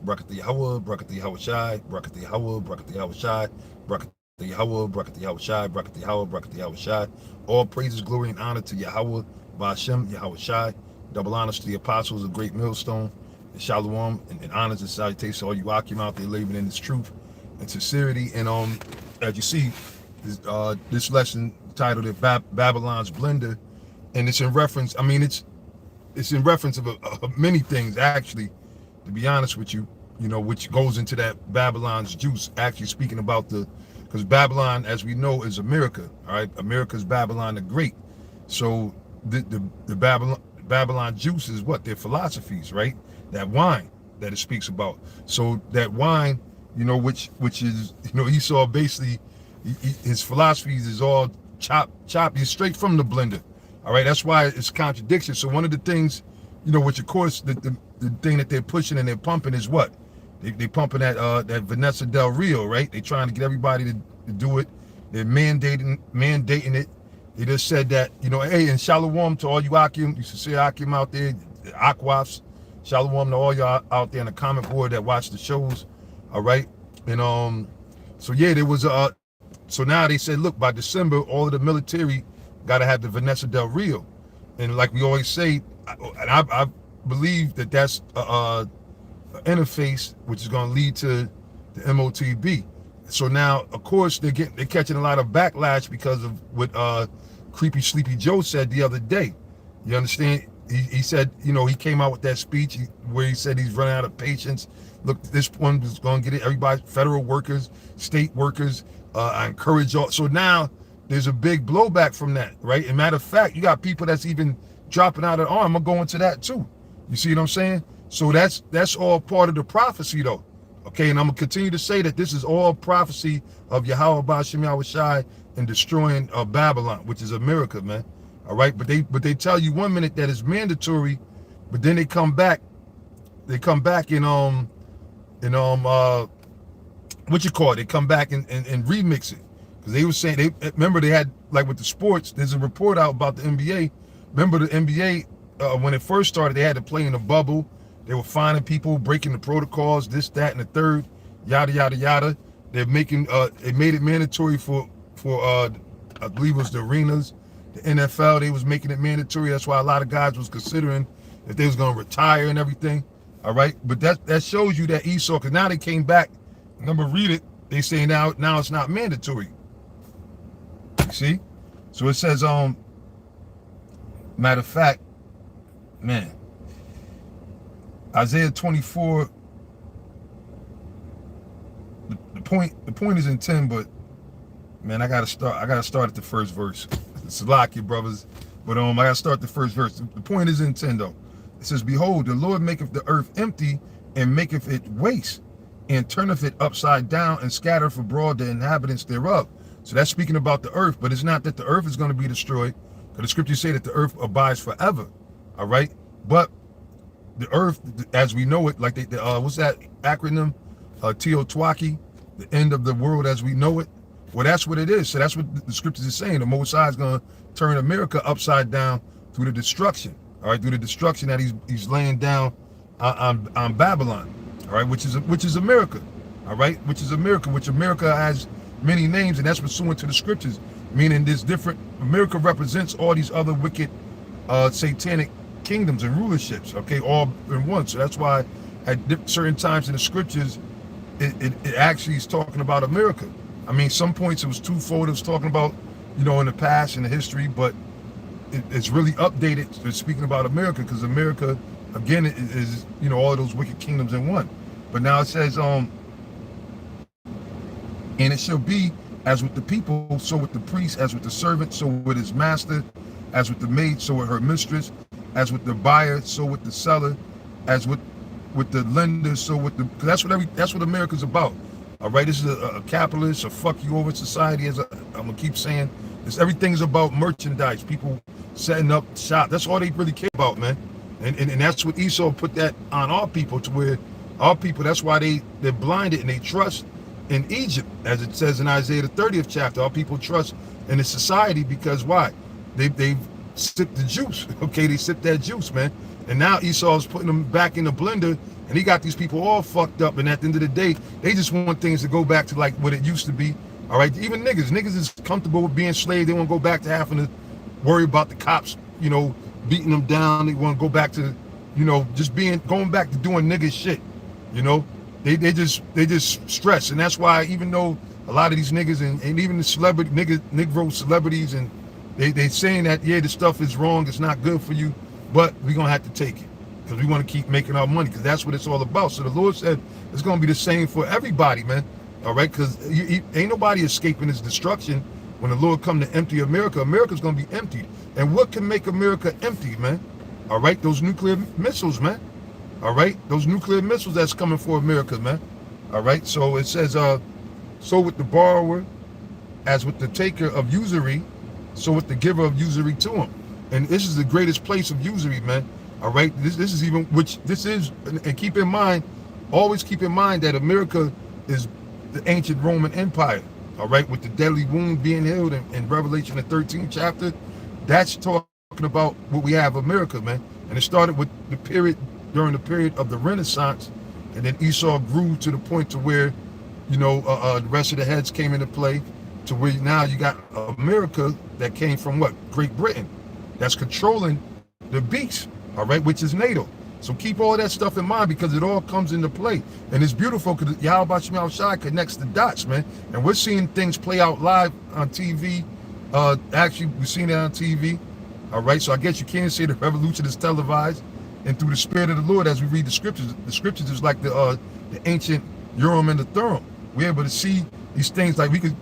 Brakat the Yahweh, Brakat the Yahweh Shai, Brakat the Yahweh, Brakat the Yahweh Shai, Brakat the Yahweh, Brakat the Yahweh Shai, Brakat the Yahweh, Brakat the Yahweh Shai. All praises, glory, and honor to Yahweh, Ba'ashem, Yahweh Shai. Double honors to the apostles, a great millstone, and shalom, and honors and salutations to all you Akim out there laboring in this truth and sincerity. And as you see, this lesson titled it Babylon's Blender, and it's in reference. I mean, it's in reference of many things actually. To be honest with you, which goes into that Babylon's juice. Actually speaking about because Babylon, as we know, is America. All right, America's Babylon the Great. So the Babylon juice is what? Their philosophies, right? That wine that it speaks about. So that wine, which is, Esau basically, his philosophies is all chopped straight from the blender. All right, that's why it's contradiction. So one of the things, which of course the thing that they're pushing and they're pumping is what? They pumping that Vanessa Del Rio, right? They trying to get everybody to do it. They're mandating it. They just said that, hey, and shalom to all you Akim, you sincere Akim out there, Aquafs. Shalom to all y'all out there in the comment board that watch the shows. All right. And so yeah, there was so now they said, look, by December, all of the military got to have the Vanessa Del Rio. And like we always say, and I believe that that's an interface which is going to lead to the MOTB. So now, of course, they're catching a lot of backlash because of what Creepy Sleepy Joe said the other day. You understand? He said, he came out with that speech where he said he's running out of patience. Look, this one was going to get it. Everybody, federal workers, state workers, I encourage y'all. So now there's a big blowback from that, right? And matter of fact, you got people that's even dropping out of arm. I'm going to that too. You see what I'm saying? So that's all part of the prophecy though. Okay, and I'm gonna continue to say that this is all prophecy of Yahweh Ba'ashem Yahweh Shai and destroying Babylon, which is America, man. All right, but they tell you 1 minute that it's mandatory, but then they come back in what you call it? They come back and remix it, because they were saying remember they had, like with the sports. There's a report out about the NBA. Remember the NBA when it first started, they had to play in a bubble. They were finding people, breaking the protocols, this, that, and the third, yada, yada, yada. They're making, they made it mandatory for I believe it was the arenas, the NFL, they was making it mandatory. That's why a lot of guys was considering if they was going to retire and everything. All right. But that shows you that Esau, because now they came back, remember, read it. They say now it's not mandatory. You see? So it says, matter of fact, man, Isaiah 24, the point is in 10, but man, I gotta start at the first verse. It's like you brothers, but I gotta start the first verse. The point is in 10 though. It says, behold, the Lord maketh the earth empty and maketh it waste, and turneth it upside down and scattereth abroad the inhabitants thereof. So that's speaking about the earth, but it's not that the earth is going to be destroyed, because the scriptures say that the earth abides forever. All right, but the earth, as we know it, like what's that acronym? Teotwaki, the end of the world as we know it. Well, that's what it is. So that's what the scriptures is saying. The Most High is going to turn America upside down through the destruction. All right, through the destruction that he's laying down on Babylon. All right, which is America. All right, which is America. Which America has many names, and that's pursuant to the scriptures. Meaning, there's different. America represents all these other wicked, satanic kingdoms and rulerships, okay, all in one. So that's why at certain times in the scriptures, it actually is talking about America. I mean, some points it was twofold. It was talking about, in the past, in the history, but it's really updated. It's speaking about America, because America, again, is all of those wicked kingdoms in one. But now it says, and it shall be as with the people, so with the priest, as with the servant, so with his master, as with the maid, so with her mistress, as with the buyer, so with the seller, as with the lender, so with the. That's what America's about. All right, this is a capitalist, a fuck you over society. I'm gonna keep saying, everything's about merchandise. People setting up shop. That's all they really care about, man. And that's what Esau put that on our people, to where our people. That's why they're blinded and they trust in Egypt, as it says in Isaiah the 30th chapter. Our people trust in the society because why? They've sipped the juice. Okay, they sipped that juice, man. And now Esau's putting them back in the blender, and he got these people all fucked up. And at the end of the day, they just want things to go back to like what it used to be. All right, even niggas is comfortable with being slaves. They want to go back to having to worry about the cops, beating them down. They want to go back to, just going back to doing nigga shit. They just stress, and that's why even though a lot of these niggas and even the Negro celebrities, and they saying that, yeah, this stuff is wrong, it's not good for you, but we're gonna have to take it because we want to keep making our money, because that's what it's all about. So the Lord said it's gonna be the same for everybody, man. All right, because ain't nobody escaping his destruction. When the Lord come to empty America, America's gonna be emptied. And what can make America empty, man? All right, those nuclear missiles, man. All right, those nuclear missiles that's coming for America, man. All right, so it says, so with the borrower, as with the taker of usury, so with the giver of usury to him. And this is the greatest place of usury, man. All right, this is and keep in mind, always keep in mind that America is the ancient Roman Empire. All right, with the deadly wound being healed in Revelation, the 13th chapter, that's talking about what we have America, man. And it started with during the period of the Renaissance, and then Esau grew to the point to where, the rest of the heads came into play, to where now you got America that came from what? Great Britain, that's controlling the beast, all right, which is NATO. So keep all that stuff in mind, because it all comes into play. And it's beautiful because Yahweh Shem Shai connects the dots, man. And we're seeing things play out live on TV. Actually, we're seeing it on TV. All right, so I guess you can say the revolution is televised. And through the Spirit of the Lord, as we read the scriptures is like the ancient Urim and the Thummim. We're able to see these things, like we could,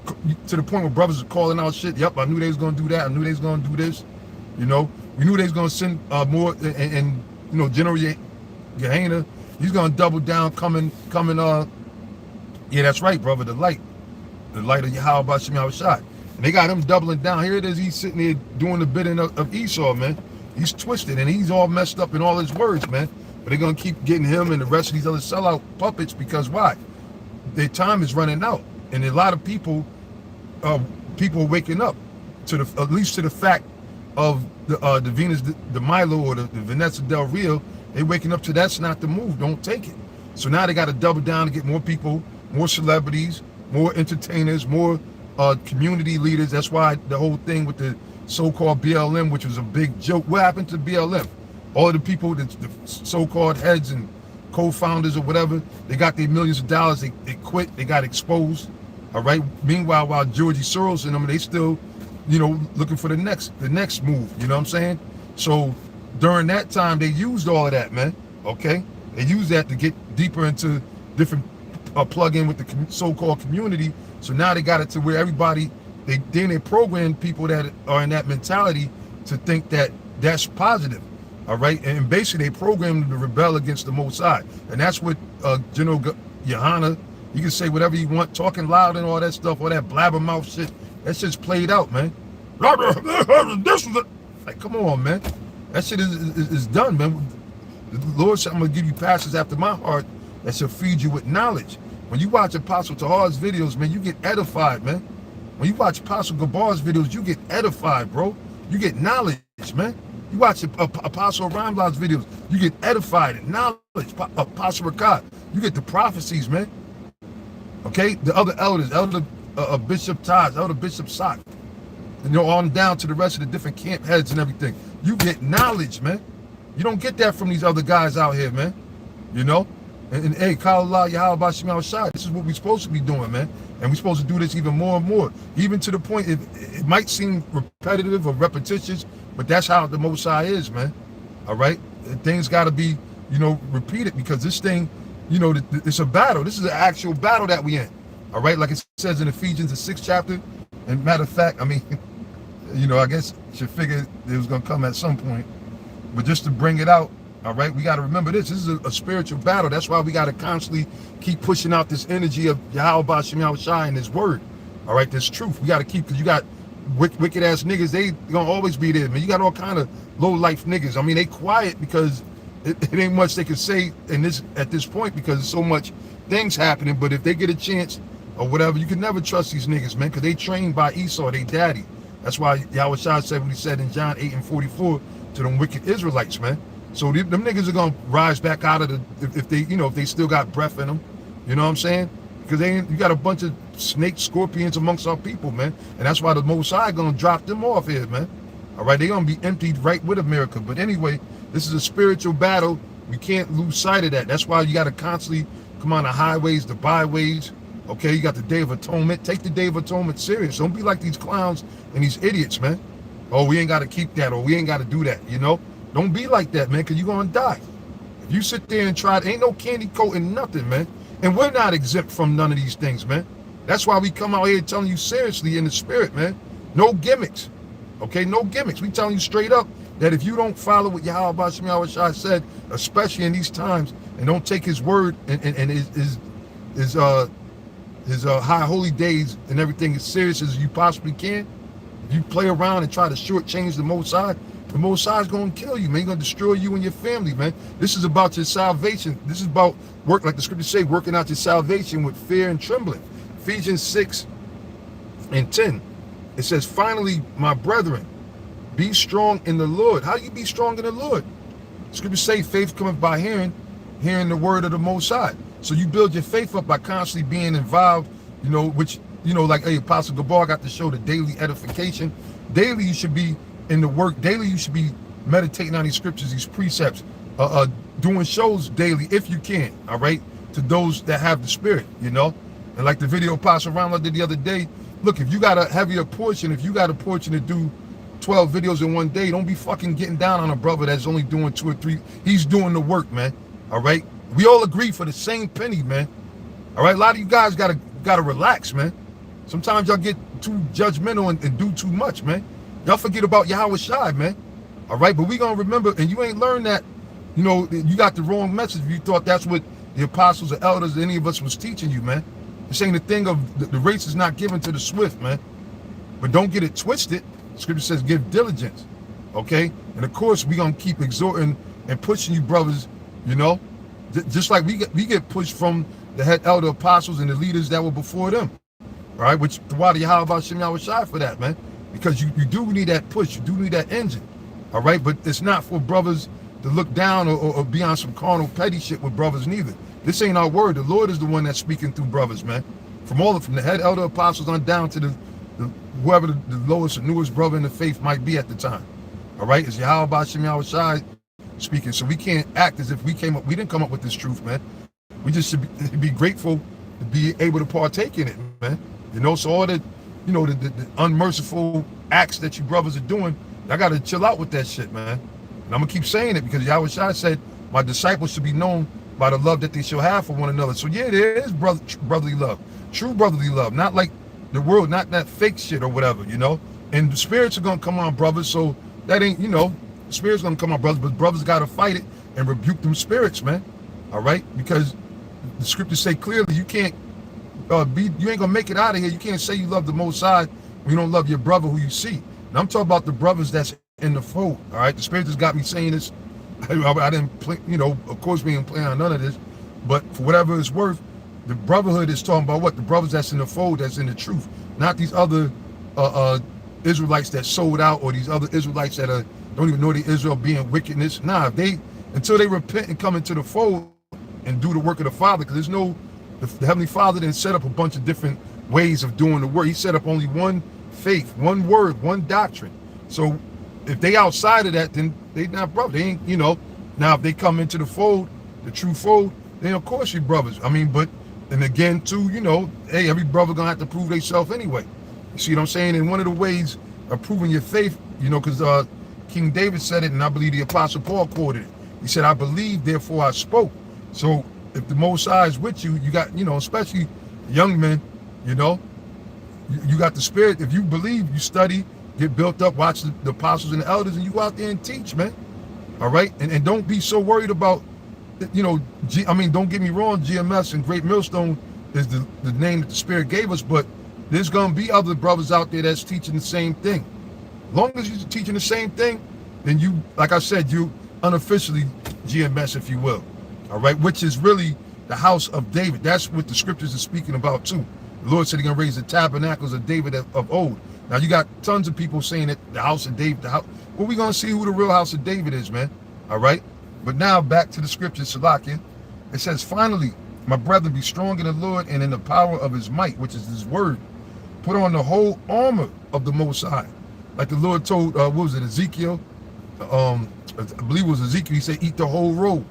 to the point where brothers are calling out shit. Yep, I knew they was going to do that. I knew they was going to do this. We knew they was going to send more, and General Gehenna, he's going to double down, coming. Yeah, that's right, brother. The light of Yahweh Shem Shai. And they got him doubling down. Here it is. He's sitting there doing the bidding of Esau, man. He's twisted and he's all messed up in all his words, man. But they're going to keep getting him and the rest of these other sellout puppets, because why? Their time is running out. And a lot of people are waking up to at least to the fact of the Venus de Milo, or the Vanessa del Rio. They're waking up to that's not the move. Don't take it. So now they got to double down to get more people, more celebrities, more entertainers, more community leaders. That's why the whole thing with the so-called BLM, which was a big joke. What happened to BLM? All of the people, the so-called heads and co-founders or whatever, they got their millions of dollars. They quit. They got exposed. All right. Meanwhile, while Georgie Soros and them, they still, looking for the next move. You know what I'm saying? So during that time, they used all of that, man. Okay. They used that to get deeper into different plug in with the so-called community. So now they got it to where everybody, they program people that are in that mentality to think that that's positive. All right. And basically they program them to rebel against the Most High. And that's what General Gehenna, you can say whatever you want, talking loud and all that stuff, all that blabbermouth shit. That shit's played out, man. Like, come on, man. That shit is done, man. The Lord said, I'm going to give you pastors after my heart that shall feed you with knowledge. When you watch Apostle Tahar's videos, man, you get edified, man. When you watch Apostle Gabar's videos, you get edified, bro. You get knowledge, man. You watch Apostle Ramblah's videos, you get edified and knowledge. Apostle Rakad, you get the prophecies, man. Okay? The other elders, Elder Bishop Taj, Elder Bishop Sock, and on down to the rest of the different camp heads and everything. You get knowledge, man. You don't get that from these other guys out here, man. And hey, Kala Yahweh Shem Shai, this is what we're supposed to be doing, man. And we're supposed to do this even more and more. Even to the point, it might seem repetitive or repetitious, but that's how the Most High is, man. All right? Things got to be, repeated, because this thing, it's a battle. This is an actual battle that we in. All right? Like it says in Ephesians, the 6th chapter. And matter of fact, I mean, I guess you should figure it was going to come at some point. But just to bring it out, all right, we got to remember this. This is a spiritual battle. That's why we got to constantly keep pushing out this energy of Yahweh Shem Shai and His word. All right, this truth. We got to keep, because you got wicked ass niggas. They going to always be there, man. You got all kind of low life niggas. I mean, they quiet because it ain't much they can say at this point, because there's so much things happening. But if they get a chance or whatever, you can never trust these niggas, man, because they trained by Esau, they daddy. That's why Yahweh Shai said what he said in John 8:44 to them wicked Israelites, man. So them niggas are gonna rise back out of the if they if they still got breath in them. You know what I'm saying? Because you got a bunch of snake scorpions amongst our people, man, and that's why the Most High gonna drop them off here, man. All right, they're gonna be emptied right with America. But anyway, this is a spiritual battle. We can't lose sight of that. That's why you got to constantly come on the highways, the byways. Okay, you got the Day of Atonement. Take the Day of Atonement serious. Don't be like these clowns and these idiots, man. Oh, we ain't got to keep that, or we ain't got to do that. Don't be like that, man, because you're gonna die. If you sit there and try, ain't no candy coating nothing, man. And we're not exempt from none of these things, man. That's why we come out here telling you seriously in the spirit, man. No gimmicks. Okay, no gimmicks. We telling you straight up that if you don't follow what Yahweh Shai said, especially in these times, and don't take his word and his high holy days and everything as serious as you possibly can, if you play around and try to shortchange the Most High, the Most High is going to kill you, man. He's going to destroy you and your family, man. This is about your salvation. This is about work, like the scriptures say, working out your salvation with fear and trembling. Ephesians 6:10. It says, finally, my brethren, be strong in the Lord. How do you be strong in the Lord? Scriptures say faith cometh by hearing the word of the Most High. So you build your faith up by constantly being involved, which, like, hey, Apostle Gabar got to show the daily edification. Daily you should be in the work. Daily you should be meditating on these scriptures, these precepts, doing shows daily if you can, all right, to those that have the spirit, And like the video Apostle Ramla did the other day, look, if you got a heavier portion, if you got a portion to do 12 videos in one day, don't be fucking getting down on a brother that's only doing 2 or 3. He's doing the work, man. All right? We all agree for the same penny, man. All right? A lot of you guys gotta relax, man. Sometimes y'all get too judgmental and do too much, man. Y'all forget about Yahweh Shai, man. All right? But we gonna remember, and you ain't learned that, you got the wrong message if you thought that's what the apostles or elders, any of us was teaching you, man. This ain't the thing of the race is not given to the swift, man. But don't get it twisted. Scripture says give diligence, okay? And of course, we going to keep exhorting and pushing you brothers, just like we get pushed from the head elder apostles and the leaders that were before them, all right? Which, why do you how about Shem Yahweh Shai for that, man? Because you do need that push. You do need that engine, all right? But it's not for brothers to look down or be on some carnal petty shit with brothers neither. This ain't our word. The Lord is the one that's speaking through brothers, man. From the head elder apostles on down to the whoever the lowest or newest brother in the faith might be at the time. All right? It's Yahweh Shem Yahweh Shai speaking. So we can't act as if we didn't come up with this truth, man. We just should be grateful to be able to partake in it, man. So all the unmerciful acts that you brothers are doing, I got to chill out with that shit, man. And I'm going to keep saying it because Yahweh Shai said, my disciples should be known by the love that they shall have for one another. So yeah, there is brotherly love, true brotherly love, not like the world, not that fake shit or whatever, And the spirits are gonna come on, brothers. So that ain't, the spirits gonna come on, brothers. But brothers gotta fight it and rebuke them spirits, man. All right, because the scriptures say clearly you can't you ain't gonna make it out of here. You can't say you love the Most High when you don't love your brother who you see. And I'm talking about the brothers that's in the fold. All right, the spirit just got me saying this. I didn't play, of course we ain't playing on none of this, but for whatever it's worth, the brotherhood is talking about what? The brothers that's in the fold, that's in the truth, not these other Israelites that sold out, or these other Israelites that don't even know the Israel being wickedness. Nah, until they repent and come into the fold and do the work of the Father, because the Heavenly Father didn't set up a bunch of different ways of doing the work. He set up only one faith, one word, one doctrine. So if they outside of that, then they not brothers. They ain't, now if they come into the fold, the true fold, then of course you brothers. I mean, but, and again too, hey, every brother gonna have to prove themselves anyway. You see what I'm saying? And one of the ways of proving your faith, because King David said it, and I believe the Apostle Paul quoted it. He said, I believe, therefore I spoke. So if the Most High is with you, you got, especially young men, you got the spirit. If you believe, you study, get built up, watch the apostles and the elders, and you go out there and teach, man. All right? And don't be so worried about, don't get me wrong, GMS and Great Millstone is the name that the Spirit gave us, but there's going to be other brothers out there that's teaching the same thing. As long as you're teaching the same thing, then you, like I said, you unofficially GMS, if you will. All right? Which is really the house of David. That's what the scriptures are speaking about too. The Lord said he's going to raise the tabernacles of David of old. Now you got tons of people saying that the house of David, well, we're going to see who the real house of David is, man. All right? But now back to the scripture, Salakia. It says, finally, my brethren, be strong in the Lord and in the power of his might, which is his word. Put on the whole armor of the Most High. Like the Lord told, what was it, Ezekiel? I believe it was Ezekiel. He said, eat the whole robe.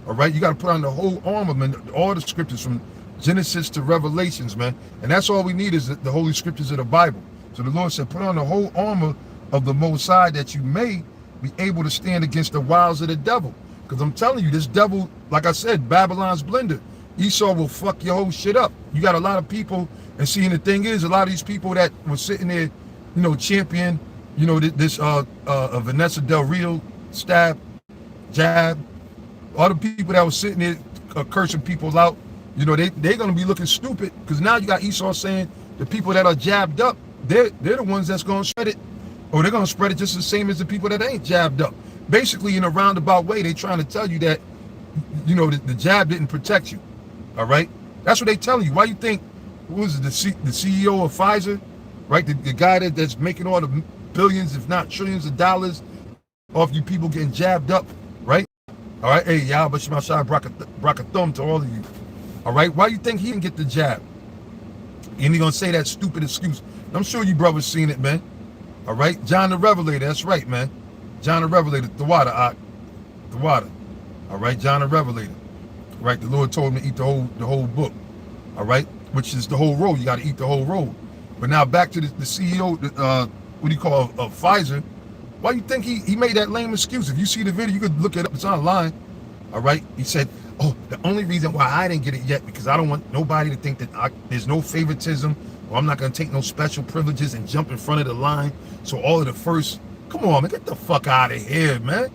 All right, you got to put on the whole armor, man. All the scriptures from Genesis to Revelations, man. And that's all we need is the holy scriptures of the Bible. So the Lord said, put on the whole armor of the Most High that you may be able to stand against the wiles of the devil. Because I'm telling you, this devil, like I said, Babylon's blender. Esau will fuck your whole shit up. You got a lot of people, and seeing the thing is, a lot of these people that were sitting there, you know, champion, you know, this Vanessa Del Rio stab, jab, all the people that were sitting there cursing people out, you know, they're going to be looking stupid, because now you got Esau saying the people that are jabbed up, they're the ones that's going to spread it, or they're going to spread it just the same as the people that ain't jabbed up. Basically, in a roundabout way, they're trying to tell you that, you know, the jab didn't protect you. All right? That's what they tell you. Why you think, what was it, the CEO of Pfizer, right? The guy that's making all the billions, if not trillions of dollars off you people getting jabbed up, right? All right? Hey, y'all, but Shemashai brought a thumb to all of you. All right? Why you think he didn't get the jab? And he going to say that stupid excuse. I'm sure you brothers seen it, man. All right? John the Revelator, that's right, man. John the Revelator, the water. All right, John the Revelator. Right, the Lord told me to eat the whole book. All right, which is the whole roll. You got to eat the whole roll. But now back to the CEO, what do you call Pfizer? Why you think he made that lame excuse? If you see the video, you could look it up. It's online. All right, he said, oh, the only reason why I didn't get it yet because I don't want nobody to think that there's no favoritism, or I'm not going to take no special privileges and jump in front of the line. So all of the first. Come on, man, get the fuck out of here, man.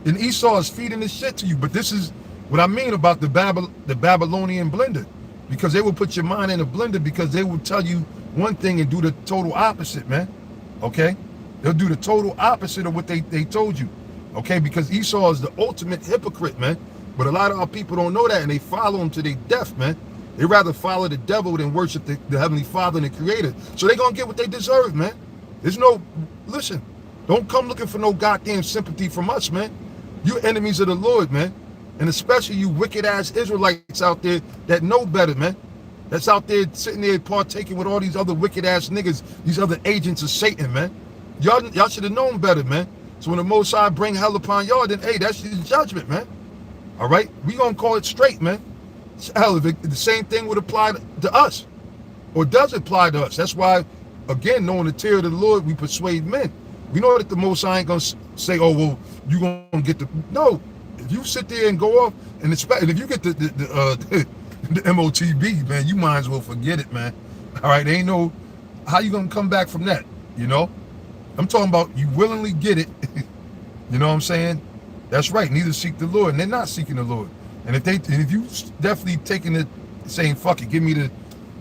And Esau is feeding this shit to you. But this is what I mean about the Babylonian blender. Because they will put your mind in a blender because they will tell you one thing and do the total opposite, man. Okay? They'll do the total opposite of what they told you. Okay? Because Esau is the ultimate hypocrite, man. But a lot of our people don't know that, and they follow him to their death, man. They rather follow the devil than worship the Heavenly Father and the Creator. So they're going to get what they deserve, man. There's no, listen. Don't come looking for no goddamn sympathy from us, man. You're enemies of the Lord, man. And especially you wicked-ass Israelites out there that know better, man. That's out there sitting there partaking with all these other wicked-ass niggas, these other agents of Satan, man. Y'all should have known better, man. So when the Most High bring hell upon y'all, then, hey, that's his judgment, man. All right? We gonna call it straight, man. Hell, if the same thing would apply to us, or does apply to us. That's why, again, knowing the terror of the Lord, we persuade men. We know that the Most High ain't going to say, oh, well, you going to get the... No. If you sit there and go off, and if you get the MOTB, man, you might as well forget it, man. All right? There ain't no... How you going to come back from that, you know? I'm talking about you willingly get it. You know what I'm saying? That's right. Neither seek the Lord, and they're not seeking the Lord. And if you definitely taking it, saying, fuck it, give me the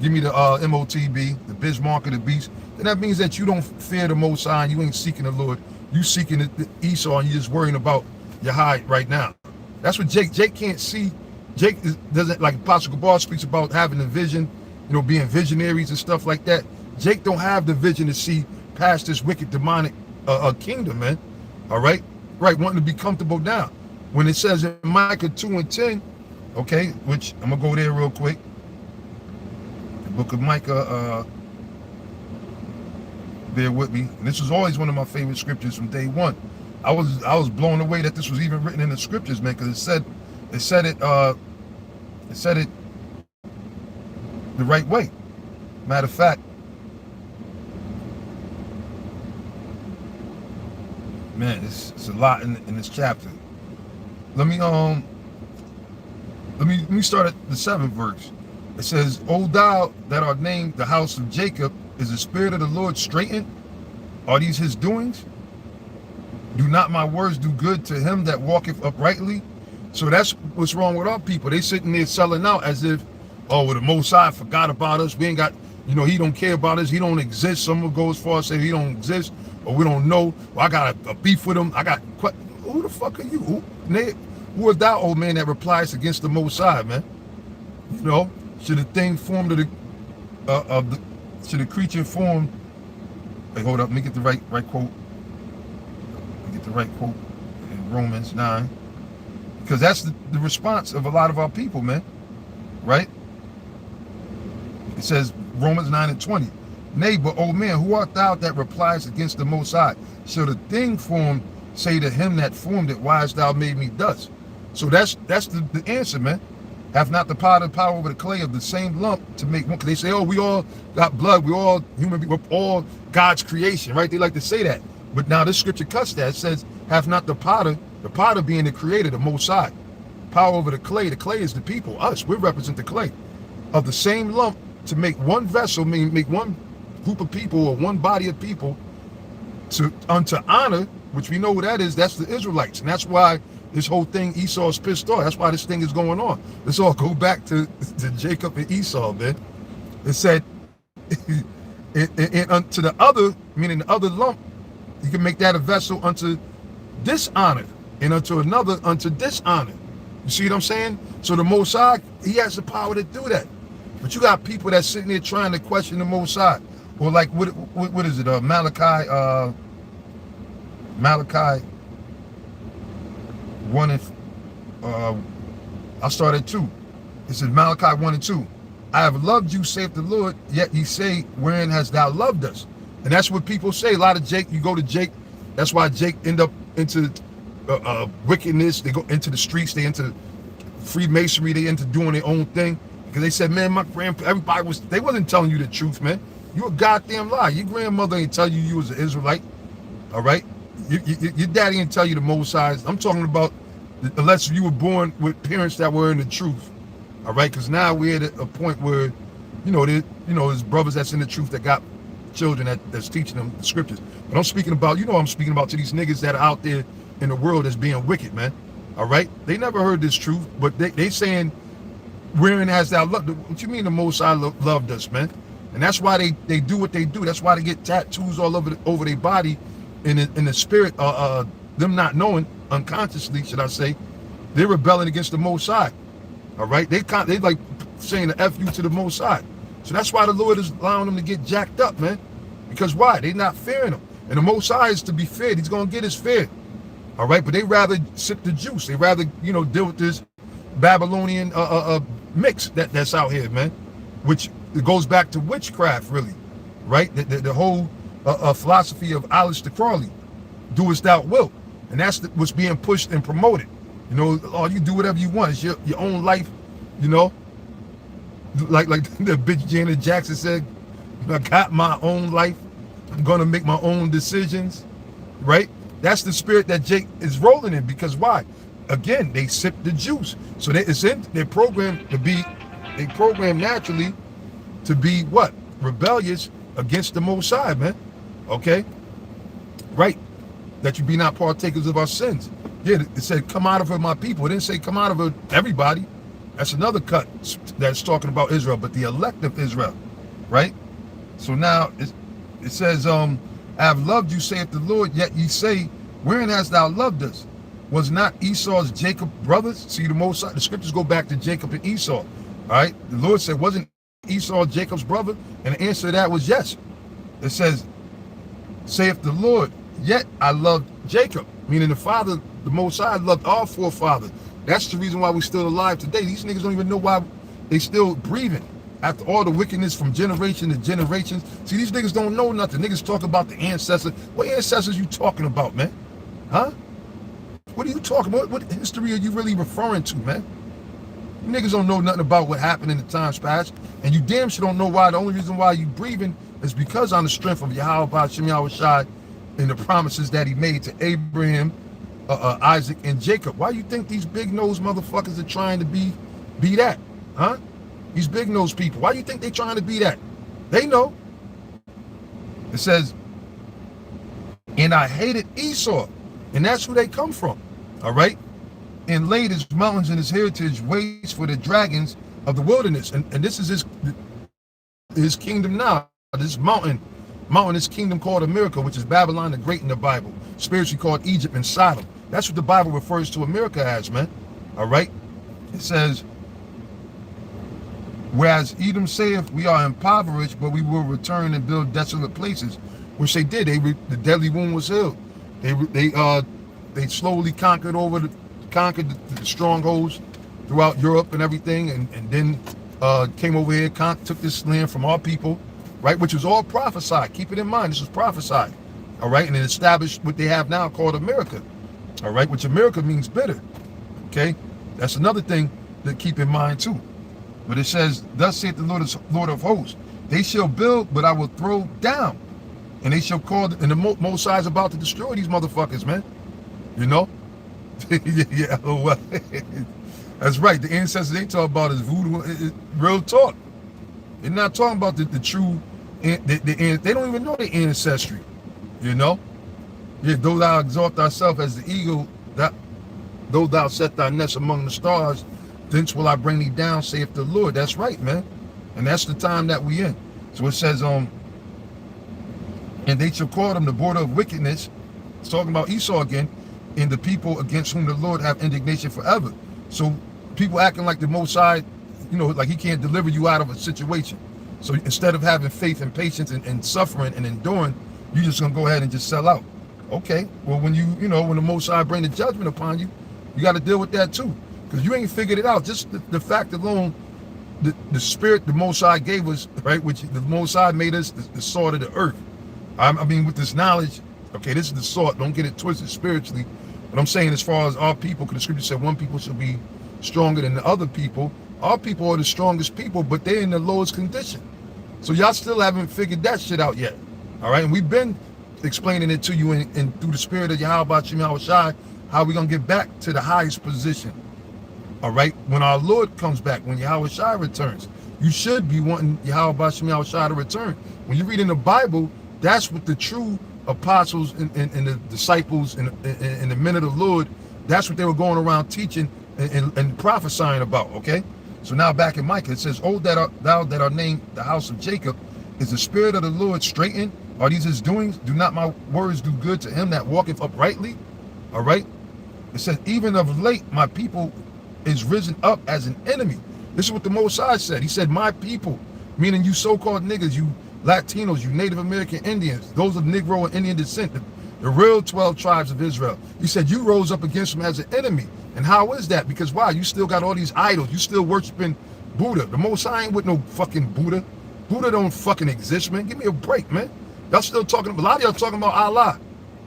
MOTB, the Bismarck of the beast, then that means that you don't fear the Most High and you ain't seeking the Lord. You seeking the Esau and you're just worrying about your hide right now. That's what Jake can't see. Jake doesn't, like Apostle Gabar speaks about having a vision, you know, being visionaries and stuff like that. Jake don't have the vision to see past this wicked demonic kingdom, man. All right? Right, wanting to be comfortable now. When it says in Micah 2:10, okay, which I'm going to go there real quick. The book of Micah, bear with me. And this was always one of my favorite scriptures from day one. I was blown away that this was even written in the scriptures, man, because it said it the right way. Matter of fact, man, it's a lot in this chapter. Let me start at the 7th verse. It says, O thou that art named the house of Jacob, is the spirit of the Lord straitened? Are these his doings? Do not my words do good to him that walketh uprightly? So that's what's wrong with our people. They sitting there selling out as if, oh, well, the Most High forgot about us. We ain't got, you know, he don't care about us. He don't exist. Some will go as far as say he don't exist, or we don't know. Well, I got a beef with him. Who the fuck are you? Who are thou, old man, that replies against the Most High, man? You know, should the thing formed should the creature formed? Wait, hold up. Let me get the right quote. Let me get the right quote in Romans 9. Because that's the response of a lot of our people, man. Right? It says Romans 9:20. Nay, but O man, who art thou that replies against the Most High? Shall the thing formed say to him that formed it, why hast thou made me thus? So that's the answer, man. Have not the power over the clay of the same lump to make one. They say, oh, we all got blood, we all human beings, we're all God's creation, right? They like to say that. But now this scripture cuts that. It says, have not the potter being the creator, the Most High, power over the clay. The clay is the people, us. We represent the clay. Of the same lump to make one vessel, make one group of people or one body of people unto honor, which we know what that is. That's the Israelites. And that's why this whole thing, Esau's pissed off. That's why this thing is going on. Let's all go back to Jacob and Esau, man. It said, and unto the other, meaning the other lump, you can make that a vessel unto dishonor, and unto another unto dishonor. You see what I'm saying? So the Most High, he has the power to do that. But you got people that's sitting there trying to question the Most High. Or like, what is it? Malachi 1 and I start at 2. It says Malachi 1 and 2. I have loved you, saith the Lord, yet ye say, wherein hast thou loved us? And that's what people say. A lot of Jake, you go to Jake, that's why Jake end up into wickedness. They go into the streets, they into Freemasonry, they into doing their own thing. Because they said, man, my grandpa, they wasn't telling you the truth, man. You a goddamn lie. Your grandmother ain't tell you was an Israelite, all right? Your daddy ain't tell you the Most High. I'm talking about unless you were born with parents that were in the truth, all right? Because now we're at a point where, there's brothers that's in the truth that got children that's teaching them the scriptures. But I'm speaking about, I'm speaking about to these niggas that are out there in the world that's being wicked, man, all right? They never heard this truth, but they saying, wherein has thou loved? What you mean the Most High loved us, man? And that's why they do what they do. That's why they get tattoos all over their body in the spirit, them not knowing, unconsciously, should I say, they're rebelling against the Most High. All right? They like saying the F you to the Most High. So that's why the Lord is allowing them to get jacked up, man. Because why? They're not fearing him. And the Most High is to be feared. He's going to get his fear. All right? But they rather sip the juice. They rather, deal with this Babylonian mix that's out here, man. Which it goes back to witchcraft, really, right? The whole philosophy of Alistair Crowley, do as thou wilt, and that's what's being pushed and promoted. Oh, you do whatever you want. It's your own life, Like the bitch Janet Jackson said, I got my own life. I'm gonna make my own decisions, right? That's the spirit that Jake is rolling in. Because why? Again, they sip the juice, so it's in their program to be. They program naturally to be what? Rebellious against the Most High, man. Okay? Right. That you be not partakers of our sins. Yeah, it said, come out of her, my people. It didn't say come out of her, everybody. That's another cut that's talking about Israel, but the elect of Israel. Right? So now it says, I have loved you, saith the Lord, yet ye say, wherein hast thou loved us? Was not Esau's Jacob brothers? See, the scriptures go back to Jacob and Esau. All right? The Lord said, wasn't Esau Jacob's brother? And the answer to that was yes. It says, saith the Lord, yet I loved Jacob. Meaning the Father, the Most High, loved our forefathers. That's the reason why we're still alive today. These niggas don't even know why they still breathing. After all the wickedness from generation to generations. See, these niggas don't know nothing. Niggas talk about the ancestors. What ancestors you talking about, man? Huh? What are you talking about? What history are you really referring to, man? You niggas don't know nothing about what happened in the times past. And you damn sure don't know why. The only reason why you breathing is because on the strength of Yahweh Shem Yahushai and the promises that he made to Abraham, Isaac, and Jacob. Why you think these big-nosed motherfuckers are trying to be that? Huh? These big-nosed people. Why you think they trying to be that? They know. It says, and I hated Esau. And that's who they come from. All right? And laid his mountains and his heritage waste for the dragons of the wilderness. And this is his kingdom now. This mountain, this kingdom called America, which is Babylon the Great in the Bible. Spiritually called Egypt and Sodom. That's what the Bible refers to America as, man. All right? It says, whereas Edom saith, we are impoverished, but we will return and build desolate places, which they did. The deadly wound was healed. They slowly conquered over conquered the strongholds throughout Europe and everything, and then came over here, took this land from our people, right? Which was all prophesied. Keep it in mind, this was prophesied, all right? And it established what they have now called America, all right? Which America means bitter, okay? That's another thing to keep in mind too. But it says, thus saith the Lord of hosts, they shall build, but I will throw down. And they shall call, and the Most High is about to destroy these motherfuckers, man. You know? Yeah, well, that's right. The ancestors they talk about is voodoo, real talk. They're not talking about the true, they don't even know their ancestry, you know? Yeah, though thou exalt thyself as the eagle, though thou set thy nest among the stars, thence will I bring thee down, saith the Lord. That's right, man. And that's the time that we in. So it says, and they shall call them the border of wickedness. It's talking about Esau again, and the people against whom the Lord have indignation forever. So people acting like the Most High, you know, like he can't deliver you out of a situation. So instead of having faith and patience and suffering and enduring, you're just gonna go ahead and just sell out. Okay, well when when the Most High bring the judgment upon you, you got to deal with that too, because you ain't figured it out. Just the fact alone, the spirit the Most High gave us, right, which the Most High made us the salt of the earth. I mean, with this knowledge, okay, this is the salt. Don't get it twisted spiritually. But I'm saying as far as our people, because the scripture said one people should be stronger than the other people. Our people are the strongest people, but they're in the lowest condition. So y'all still haven't figured that shit out yet. All right, and we've been explaining it to you and through the spirit of Yahweh Shai, how we gonna get back to the highest position. All right, when our Lord comes back, when Yahweh Shai returns, you should be wanting Yahweh Shai to return. When you read in the Bible, that's what the true apostles and the disciples and the men of the Lord, that's what they were going around teaching and prophesying about, okay? So now back in Micah, it says, "Oh, thou that are named the house of Jacob, is the spirit of the Lord straitened? Are these his doings? Do not my words do good to him that walketh uprightly?" All right? It says, "Even of late my people is risen up as an enemy." This is what the Most High said. He said, "My people," meaning you so-called niggas, you Latinos, you Native American Indians, those of Negro and Indian descent, the real 12 tribes of Israel. He said, you rose up against them as an enemy. And how is that? Because why? You still got all these idols. You still worshiping Buddha. The Most High ain't with no fucking Buddha. Buddha don't fucking exist, man. Give me a break, man. Y'all still talking, a lot of y'all talking about Allah.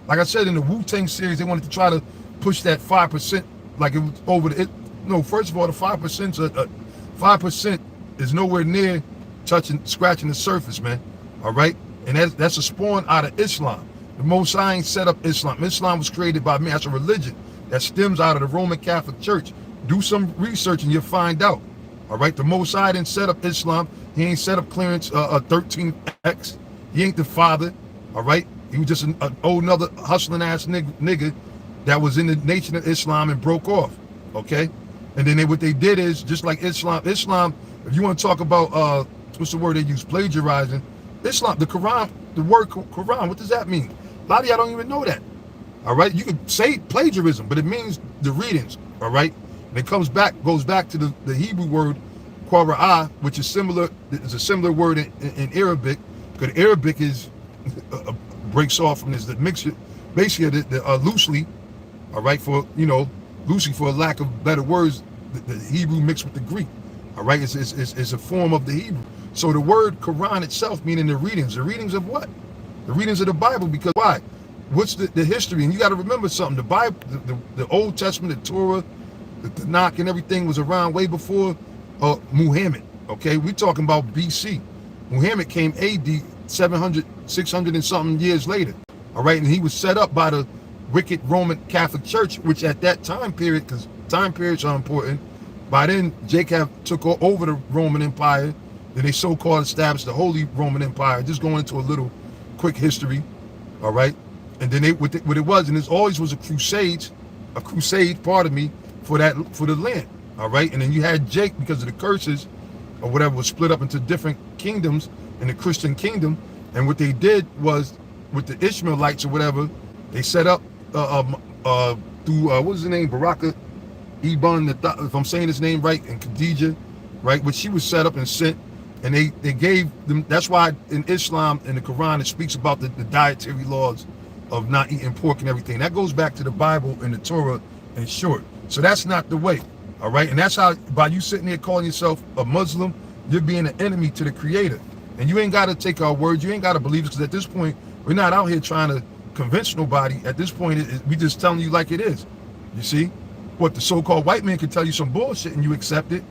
Like I said, in the Wu-Tang series, they wanted to try to push that 5% like it was over the, no, first of all, the 5% is nowhere near scratching the surface, man. All right, and that's a spawn out of Islam. The Most High ain't set up Islam. Islam was created by man. That's a religion that stems out of the Roman Catholic Church. Do some research and you'll find out. All right, the Most High didn't set up Islam. He ain't set up clearance 13X. He ain't the father. All right, he was just an old another hustling ass nigga that was in the nation of Islam and broke off. Okay, and then what they did is just like Islam. If you want to talk about what's the word they use? Plagiarizing. Islam, the Quran, the word Quran, what does that mean? A lot of y'all don't even know that. All right, you could say plagiarism, but it means the readings. All right, and it goes back to the Hebrew word qura'ah, which is similar. It's a similar word in Arabic, because Arabic is breaks off from this the mixture, basically loosely. All right, for loosely for a lack of better words, the Hebrew mixed with the Greek. All right, it's a form of the Hebrew. So the word Quran itself, meaning the readings of what? The readings of the Bible. Because why? What's the history? And you got to remember something. The Bible, the Old Testament, the Torah, the Tanakh, and everything was around way before Muhammad. Okay, we're talking about BC. Muhammad came AD 700, 600 and something years later. All right, and he was set up by the wicked Roman Catholic Church, which at that time period, because time periods are important. By then, Jacob took over the Roman Empire. Then they so-called established the Holy Roman Empire. Just going into a little quick history, all right? And then what it was, and it always was a crusade, pardon me, for the land, all right? And then you had Jake, because of the curses or whatever, was split up into different kingdoms in the Christian kingdom. And what they did was, with the Ishmaelites or whatever, they set up through what was his name, Baraka Ibn, if I'm saying his name right, and Khadijah, right, which she was set up and sent. And they gave them, that's why in Islam, in the Quran, it speaks about the dietary laws of not eating pork and everything. That goes back to the Bible and the Torah in short. So that's not the way. All right. And that's how, by you sitting there calling yourself a Muslim, you're being an enemy to the Creator. And you ain't got to take our words. You ain't got to believe us, because at this point, we're not out here trying to convince nobody. At this point, we just telling you like it is. You see? What, the so-called white man can tell you some bullshit and you accept it.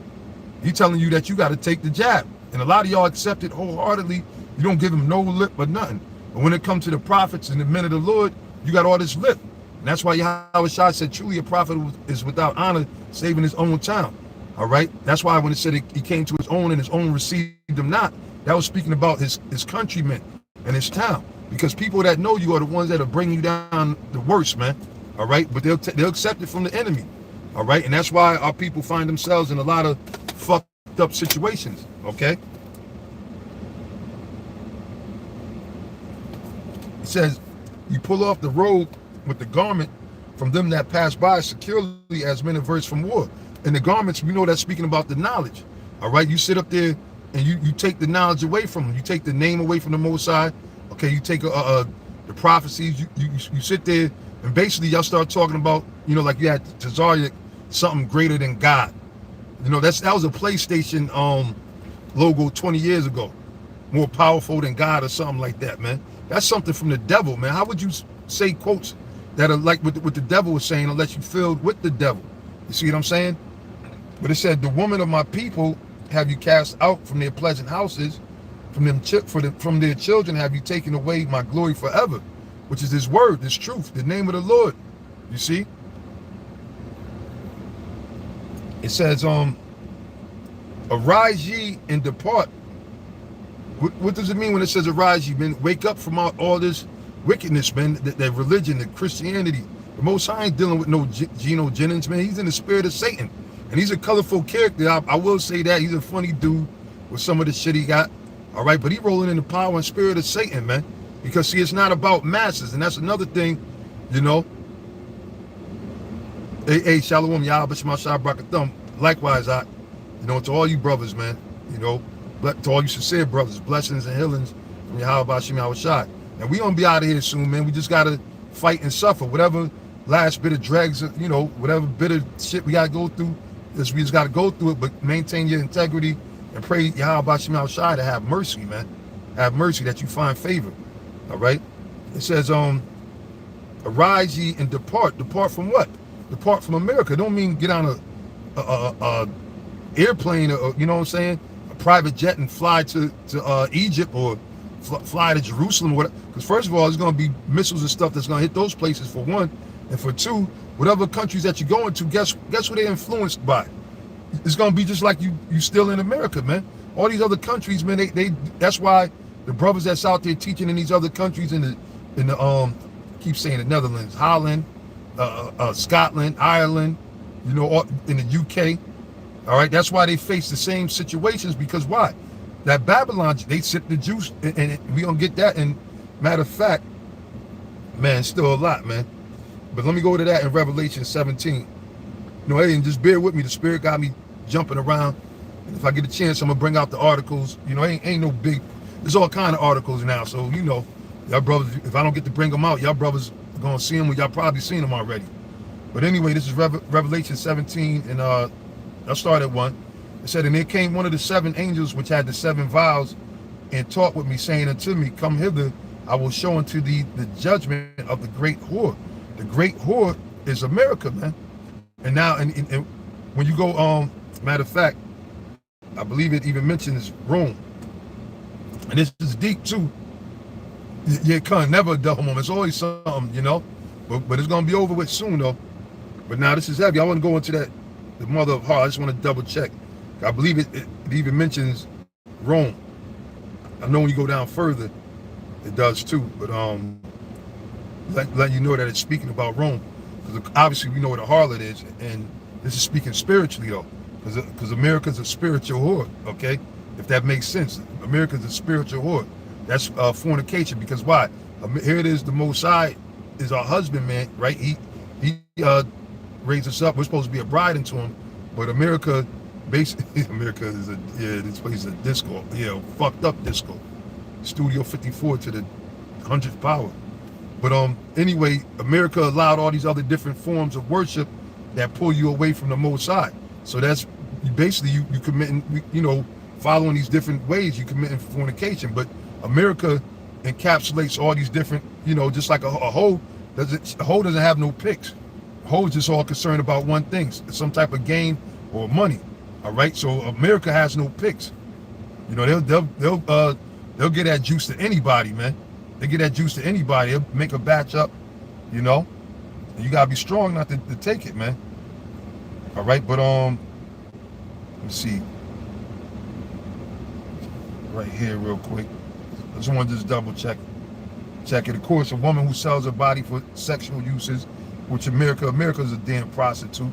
He telling you that you got to take the jab. And a lot of y'all accept it wholeheartedly. You don't give him no lip or nothing. But when it comes to the prophets and the men of the Lord, you got all this lip. And that's why Yahweh Shai said, truly a prophet is without honor, saving his own town. All right? That's why when it said he came to his own and his own received him not, that was speaking about his countrymen and his town. Because people that know you are the ones that are bringing you down the worst, man. All right? But they'll accept it from the enemy. All right? And that's why our people find themselves in a lot of fucked up situations. Okay? It says, you pull off the robe with the garment from them that pass by securely as men averse from war. And the garments, we know that's speaking about the knowledge. All right? You sit up there and you take the knowledge away from them. You take the name away from the Most High. Okay? You take the prophecies. You sit there and basically y'all start talking about, you know, like you had Tazariak, something greater than God. You know, that was a PlayStation logo 20 years ago. More powerful than God or something like that, man. That's something from the devil, man. How would you say quotes that are like what the devil was saying unless you filled with the devil? You see what I'm saying? But it said, the woman of my people have you cast out from their pleasant houses, from their children have you taken away my glory forever, which is this word, this truth, the name of the Lord. You see? It says, arise ye and depart. What does it mean when it says arise ye, man? Wake up from all this wickedness, man, that religion, the Christianity. The Most High ain't dealing with no Geno Jennings, man. He's in the spirit of Satan. And he's a colorful character. I will say that. He's a funny dude with some of the shit he got. All right, but he rolling in the power and spirit of Satan, man. Because, see, it's not about masses. And that's another thing, you know. Hey, Shalom, Yahweh Shema Shah Brakathum. Likewise, you know, to all you brothers, man, you know, to all you sincere brothers, blessings and healings from Yahweh Shem Yahweh Shai. And we gonna be out of here soon, man. We just gotta fight and suffer. Whatever last bit of dregs, you know, whatever bit of shit we gotta go through, we just gotta go through it, but maintain your integrity and pray Yahweh Shem Yahweh Shai to have mercy, man. Have mercy that you find favor. All right? It says, arise ye and depart. Depart from what? Depart from America. Don't mean get on a airplane, or, you know what I'm saying, a private jet and fly to Egypt or fly to Jerusalem or whatever. Because first of all, there's going to be missiles and stuff that's going to hit those places, for one. And for two, whatever countries that you're going to, guess what they're influenced by? It's going to be just like you still in America, man. All these other countries, man, they that's why the brothers that's out there teaching in these other countries, in the keep saying the Netherlands, Holland, Scotland, Ireland, you know, in the UK. All right, that's why they face the same situations, because why? That Babylon, they sip the juice, and we gonna get that. And matter of fact, man, still a lot, man. But let me go to that in Revelation 17. You know, hey, and just bear with me. The Spirit got me jumping around. And if I get a chance, I'm gonna bring out the articles. You know, ain't no big. There's all kind of articles now, so you know, y'all brothers. If I don't get to bring them out, y'all brothers are gonna see them. Y'all probably seen them already. But anyway, this is Revelation 17, and I'll start at 1. It said, and there came one of the 7 angels which had the 7 vials, and talked with me, saying unto me, come hither, I will show unto thee the judgment of the great whore. The great whore is America, man. And now, and when you go, matter of fact, I believe it even mentions Rome. And this is deep too. You can't never a dull moment. It's always something, you know. But it's gonna be over with soon though. But now this is heavy. I want to go into that, the mother of heart. I just want to double check. I believe it even mentions Rome. I know when you go down further, it does too. But let you know that it's speaking about Rome, because obviously we know what a harlot is, and this is speaking spiritually though, because America's a spiritual whore. Okay, if that makes sense, America's a spiritual whore. That's fornication. Because why? Here it is. The Most High is our husband, man. Right? He raised us up. We're supposed to be a bride unto him, but America, basically, America is this place is a disco, fucked up disco. Studio 54 to the 100th power. But anyway, America allowed all these other different forms of worship that pull you away from the Most High. So that's basically you committing, following these different ways, you committing fornication. But America encapsulates all these different, just like a hoe doesn't have no picks. A hoe is just all concerned about one thing, some type of gain or money. All right, so America has no picks. They'll get that juice to anybody, man. They get that juice to anybody. They'll make a batch up, and you gotta be strong not to take it, man. All right, but let me see right here real quick. I just want to just double check it. Of course, a woman who sells her body for sexual uses, which America's a damn prostitute,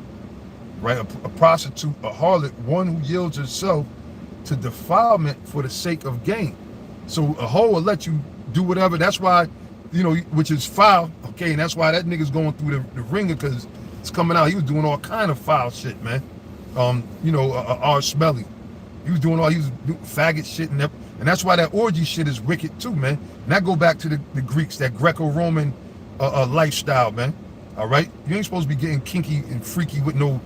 right? A prostitute, a harlot, one who yields herself to defilement for the sake of gain. So a hoe will let you do whatever. That's why, which is foul, okay? And that's why that nigga's going through the ringer, because it's coming out. He was doing all kind of foul shit, man. R. Smelly. He was doing faggot shit, and that's why that orgy shit is wicked too, man. And that go back to the Greeks, that Greco-Roman lifestyle, man. All right? You ain't supposed to be getting kinky and freaky with no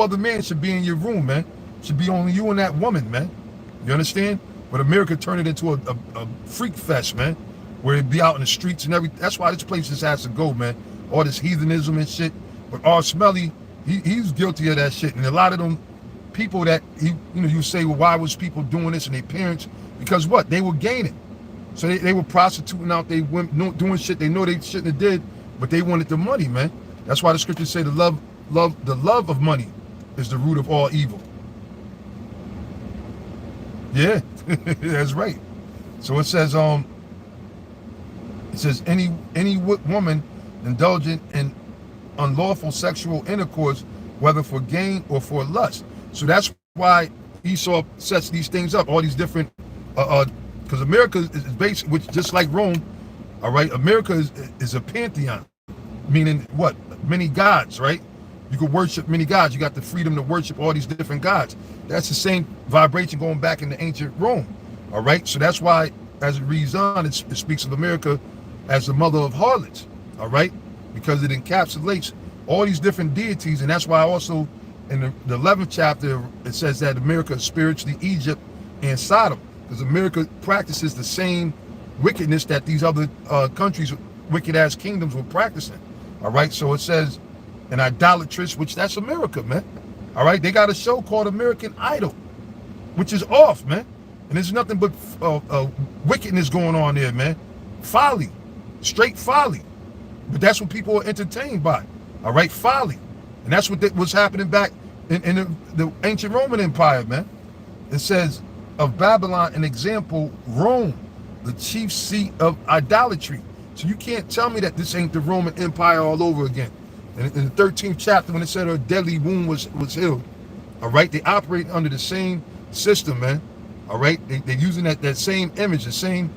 other man should be in your room, man. Should be only you and that woman, man. You understand? But America turned it into a freak fest, man, where it be out in the streets and everything. That's why this place just has to go, man. All this heathenism and shit. But R. Smelly, he's guilty of that shit. And a lot of them people that you say, well, why was people doing this and their parents? Because what? They were gaining. So they were prostituting out they women, doing shit they know they shouldn't have did, but they wanted the money, man. That's why the scriptures say the love of money is the root of all evil. Yeah, that's right. So it says any woman indulgent in unlawful sexual intercourse, whether for gain or for lust. So that's why Esau sets these things up, all these different, because America is based, which just like Rome, all right, America is a pantheon, meaning what? Many gods, right? You could worship many gods. You got the freedom to worship all these different gods. That's the same vibration going back into ancient Rome, all right? So that's why, as it reads on, it speaks of America as the mother of harlots, all right? Because it encapsulates all these different deities, and that's why also in the 11th chapter, it says that America is spiritually Egypt and Sodom, because America practices the same wickedness that these other countries, wicked-ass kingdoms were practicing, all right? So it says, an idolatrous, which that's America, man. All right, they got a show called American Idol, which is off, man. And there's nothing but wickedness going on there, man. Folly, straight folly. But that's what people are entertained by. All right, folly. And that's what was happening back in the ancient Roman Empire, man. It says, of Babylon, an example, Rome, the chief seat of idolatry. So you can't tell me that this ain't the Roman Empire all over again. In the 13th chapter, when it said her deadly wound was healed, all right, they operate under the same system, man. All right, they're using that same image, the same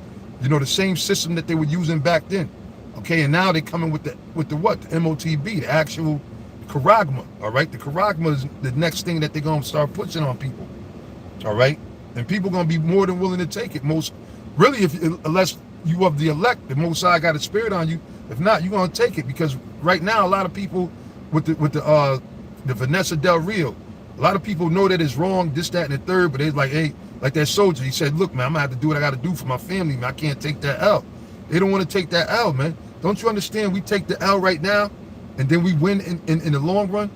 system that they were using back then. Okay, and now they're coming with the what? The MOTB, the actual charagma. All right, the charagma is the next thing that they're gonna start pushing on people. All right, and people gonna be more than willing to take it. Unless you of the elect, the Most High got a spirit on you. If not, you're gonna take it, because right now a lot of people with the Vanessa Del Rio, a lot of people know that it's wrong, this, that, and the third, but they're like, hey, like that soldier, he said, look, man, I'm gonna have to do what I gotta do for my family, man. I can't take that L. They don't want to take that L, man. Don't you understand? We take the L right now, and then we win in the long run.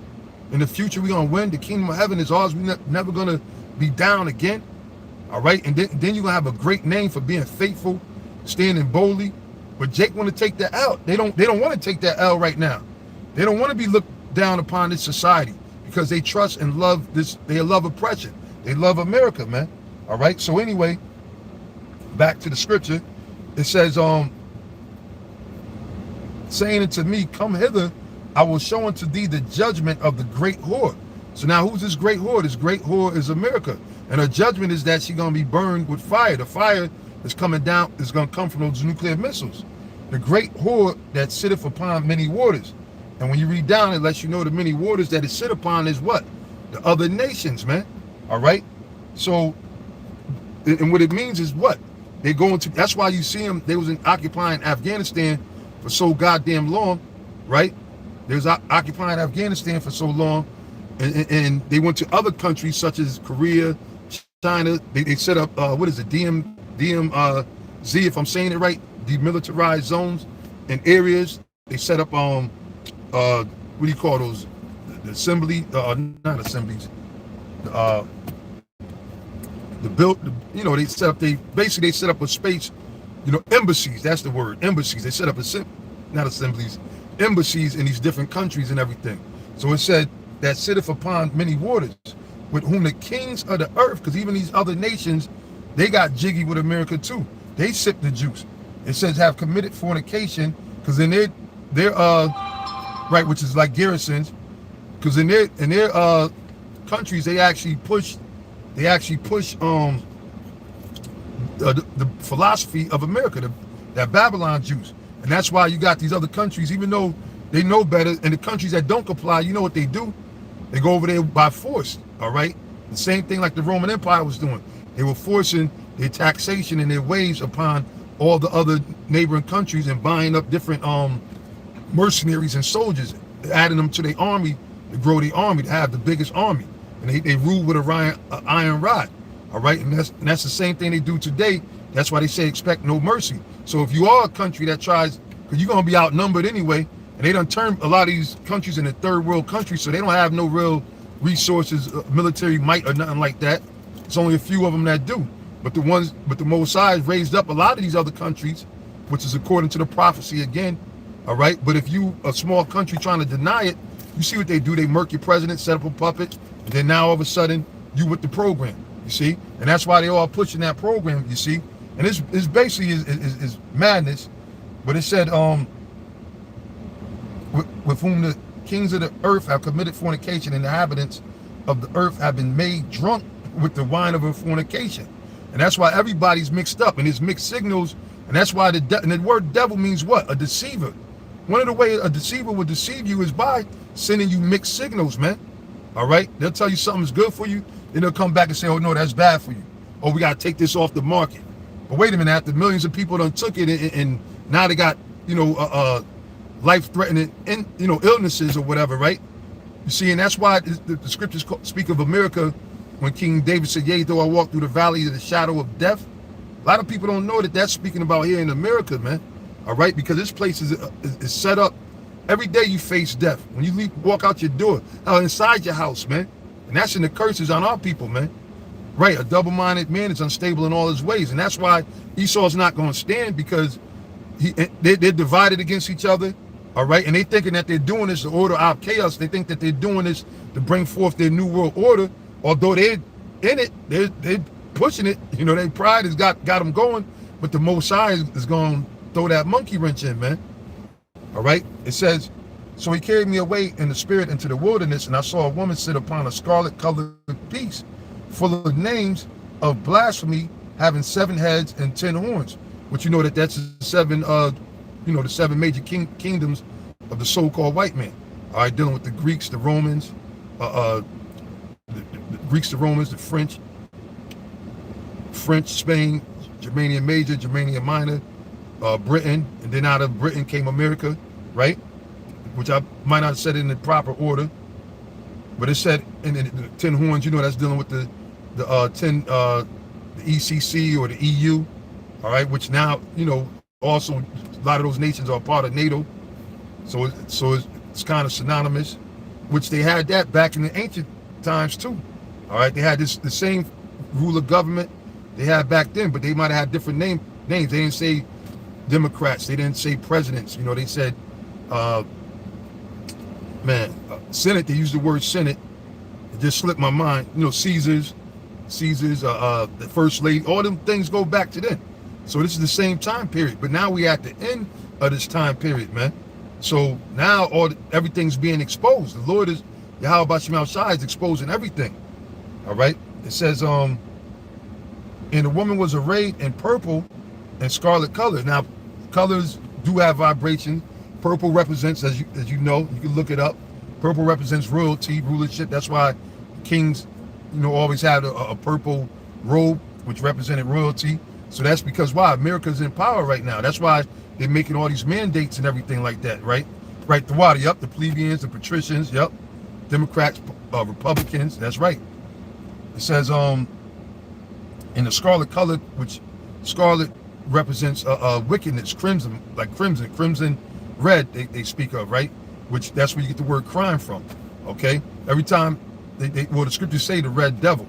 In the future, we're gonna win. The kingdom of heaven is ours. We're never gonna be down again. All right, and then you're gonna have a great name for being faithful, standing boldly. But Jake want to take the L. They don't want to take that L right now. They don't want to be looked down upon this society, because they trust and love this. They love oppression. They love America, man. All right. So anyway, back to the scripture. It says, saying unto me, come hither, I will show unto thee the judgment of the great whore. So now who's this great whore? This great whore is America. And her judgment is that she's going to be burned with fire. The fire is coming down, is going to come from those nuclear missiles. The great whore that sitteth upon many waters. And when you read down, it lets you know the many waters that it sit upon is what? The other nations, man. All right? So, and what it means is what? They go into, that's why you see them, they was in occupying Afghanistan for so goddamn long, right? They was occupying Afghanistan for so long, and they went to other countries such as Korea, China. They set up what is it, DMZ, if I'm saying it right, demilitarized zones and areas. They set up what do you call those? The assembly, not assemblies. Uh, the built, you know, they set up a space, you know, embassies. That's the word, embassies. They set up not assemblies, embassies in these different countries and everything. So it said that sitteth upon many waters, with whom the kings of the earth, because even these other nations, they got jiggy with America too. They sip the juice. It says have committed fornication, because in their right, which is like garrisons, because in their countries they actually push the philosophy of America, that Babylon juice. And that's why you got these other countries, even though they know better, and the countries that don't comply, you know what they do? They go over there by force, all right? The same thing like the Roman Empire was doing. They were forcing their taxation and their waves upon all the other neighboring countries and buying up different mercenaries and soldiers, adding them to their army to grow the army, to have the biggest army. And they rule with an iron rod, all right? And that's the same thing they do today. That's why they say expect no mercy. So if you are a country that tries, because you're going to be outnumbered anyway, and they done turn a lot of these countries into third world countries, so they don't have no real resources, military might or nothing like that. It's only a few of them that do. But the Most High raised up a lot of these other countries, which is according to the prophecy again, all right? But if you, a small country trying to deny it, you see what they do. They murk your president, set up a puppet, and then now all of a sudden, you with the program, you see? And that's why they all pushing that program, you see? And it's basically is madness. But it said, with whom the kings of the earth have committed fornication, and the inhabitants of the earth have been made drunk with the wine of her fornication. And that's why everybody's mixed up, and it's mixed signals. And that's why and the word devil means what? A deceiver. One of the ways a deceiver will deceive you is by sending you mixed signals, man. All right? They'll tell you something's good for you, then they'll come back and say, oh no, that's bad for you. Oh, we got to take this off the market. But wait a minute, after millions of people done took it, and now they got, you know, life-threatening, you know, illnesses or whatever, right? You see, and that's why the scriptures speak of America when King David said, yea, though I walk through the valley of the shadow of death. A lot of people don't know that that's speaking about here in America, man. All right, because this place is set up. Every day you face death. When you walk out your door, inside your house, man. And that's in the curses on our people, man. Right, a double-minded man is unstable in all his ways. And that's why Esau's not going to stand, because they're divided against each other. All right, and they thinking that they're doing this to order out chaos. They think that they're doing this to bring forth their new world order. Although they're in it, they're pushing it. You know, their pride has got them going. But the Most High is going to throw that monkey wrench in, man. All right, it says, so he carried me away in the spirit into the wilderness, and I saw a woman sit upon a scarlet-colored beast, full of names of blasphemy, having 7 heads and 10 horns. Which you know that's the 7, you know, the 7 major kingdoms of the so-called white man. All right, dealing with the Greeks, the Romans, the Greeks, the Romans, the French, Spain, Germania Major, Germania Minor, Britain, and then out of Britain came America, right? Which I might not have said it in the proper order, but it said in the 10 horns. You know, that's dealing with the 10 the ECC or the EU, all right, which now, you know, also a lot of those nations are part of NATO, so it's kind of synonymous, which they had that back in the ancient times too. All right, they had the same rule of government they had back then, but they might have had different names. They didn't say Democrats, they didn't say presidents. You know, they said Senate. They used the word Senate. It just slipped my mind. You know, Caesars, the first lady, all them things go back to then. So this is the same time period, but now we at the end of this time period, man. So now everything's being exposed. The Lord is, Yahweh Bashim Shai is exposing everything. All right. It says, and the woman was arrayed in purple and scarlet colors. Now, colors do have vibration. Purple represents, as you know, you can look it up. Purple represents royalty, rulership. That's why kings, you know, always had a purple robe, which represented royalty. So that's because why? America's in power right now. That's why they're making all these mandates and everything like that, right? Right, the water, yep, the plebeians, the patricians, yep, Democrats, Republicans, that's right. It says, in the scarlet color, which scarlet represents wickedness, crimson, like crimson red, they speak of, right? Which that's where you get the word crime from, okay? Every time, well, the scriptures say the red devil,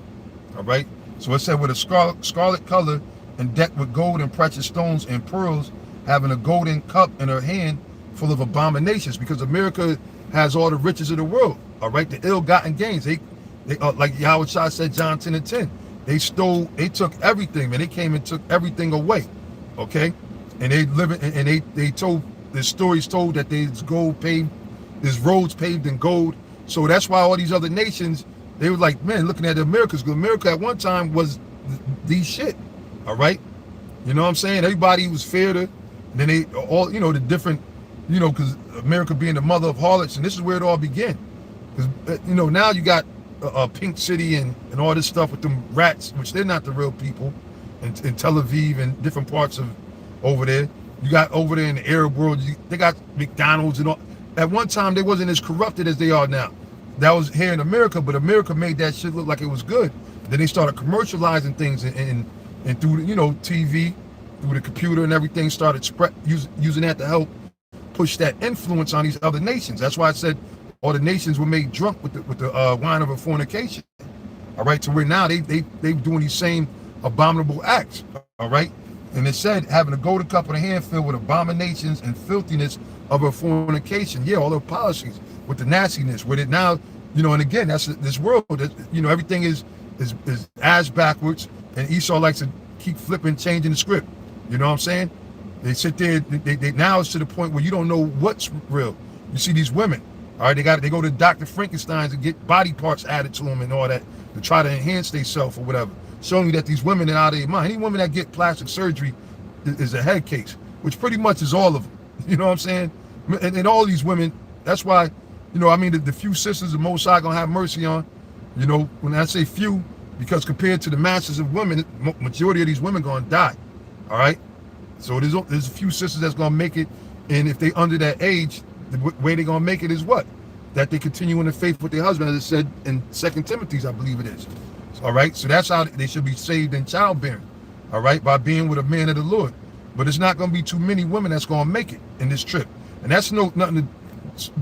all right? So it said with a scarlet color and decked with gold and precious stones and pearls, having a golden cup in her hand full of abominations, because America has all the riches of the world, all right? The ill-gotten gains. They like Yahweh Shah said, John 10:10. They took everything, man. They came and took everything away, okay? And they live it, and they told, there's stories told that there's gold paved, there's roads paved in gold. So that's why all these other nations, they were like, man, looking at America, because America at one time was these shit, all right? You know what I'm saying? Everybody was feared her. And then they all, you know, the different, you know, because America being the mother of harlots, and this is where it all began. Because, you know, now you got Pink City and all this stuff with them rats, which they're not the real people, in Tel Aviv and different parts of over there. You got over there in the Arab world, they got McDonald's and all. At one time, they wasn't as corrupted as they are now. That was here in America, but America made that shit look like it was good. Then they started commercializing things and through, you know, TV, through the computer and everything, started using that to help push that influence on these other nations. That's why I said all the nations were made drunk with the wine of a fornication. All right, to where now they doing these same abominable acts. All right, and it said having a golden cup in a hand filled with abominations and filthiness of a fornication. Yeah, all the policies with the nastiness with it now, you know. And again, that's this world. You know, everything is ass backwards, and Esau likes to keep flipping, changing the script. You know what I'm saying? They sit there. They now it's to the point where you don't know what's real. You see these women. All right, they go to Dr. Frankenstein's and get body parts added to them and all that to try to enhance themselves or whatever, showing you that these women are out of their mind. Any woman that get plastic surgery is a head case, which pretty much is all of them. You know what I'm saying? And all these women, that's why, you know, I mean, the few sisters the Most High gonna have mercy on, you know, when I say few, because compared to the masses of women, majority of these women gonna die. All right? So there's a few sisters that's gonna make it, and if they under that age, the way they're gonna make it is what? That they continue in the faith with their husband, as it said in 2 Timothy, I believe it is. All right, so that's how they should be saved in childbearing. All right, by being with a man of the Lord. But it's not gonna be too many women that's gonna make it in this trip, and that's nothing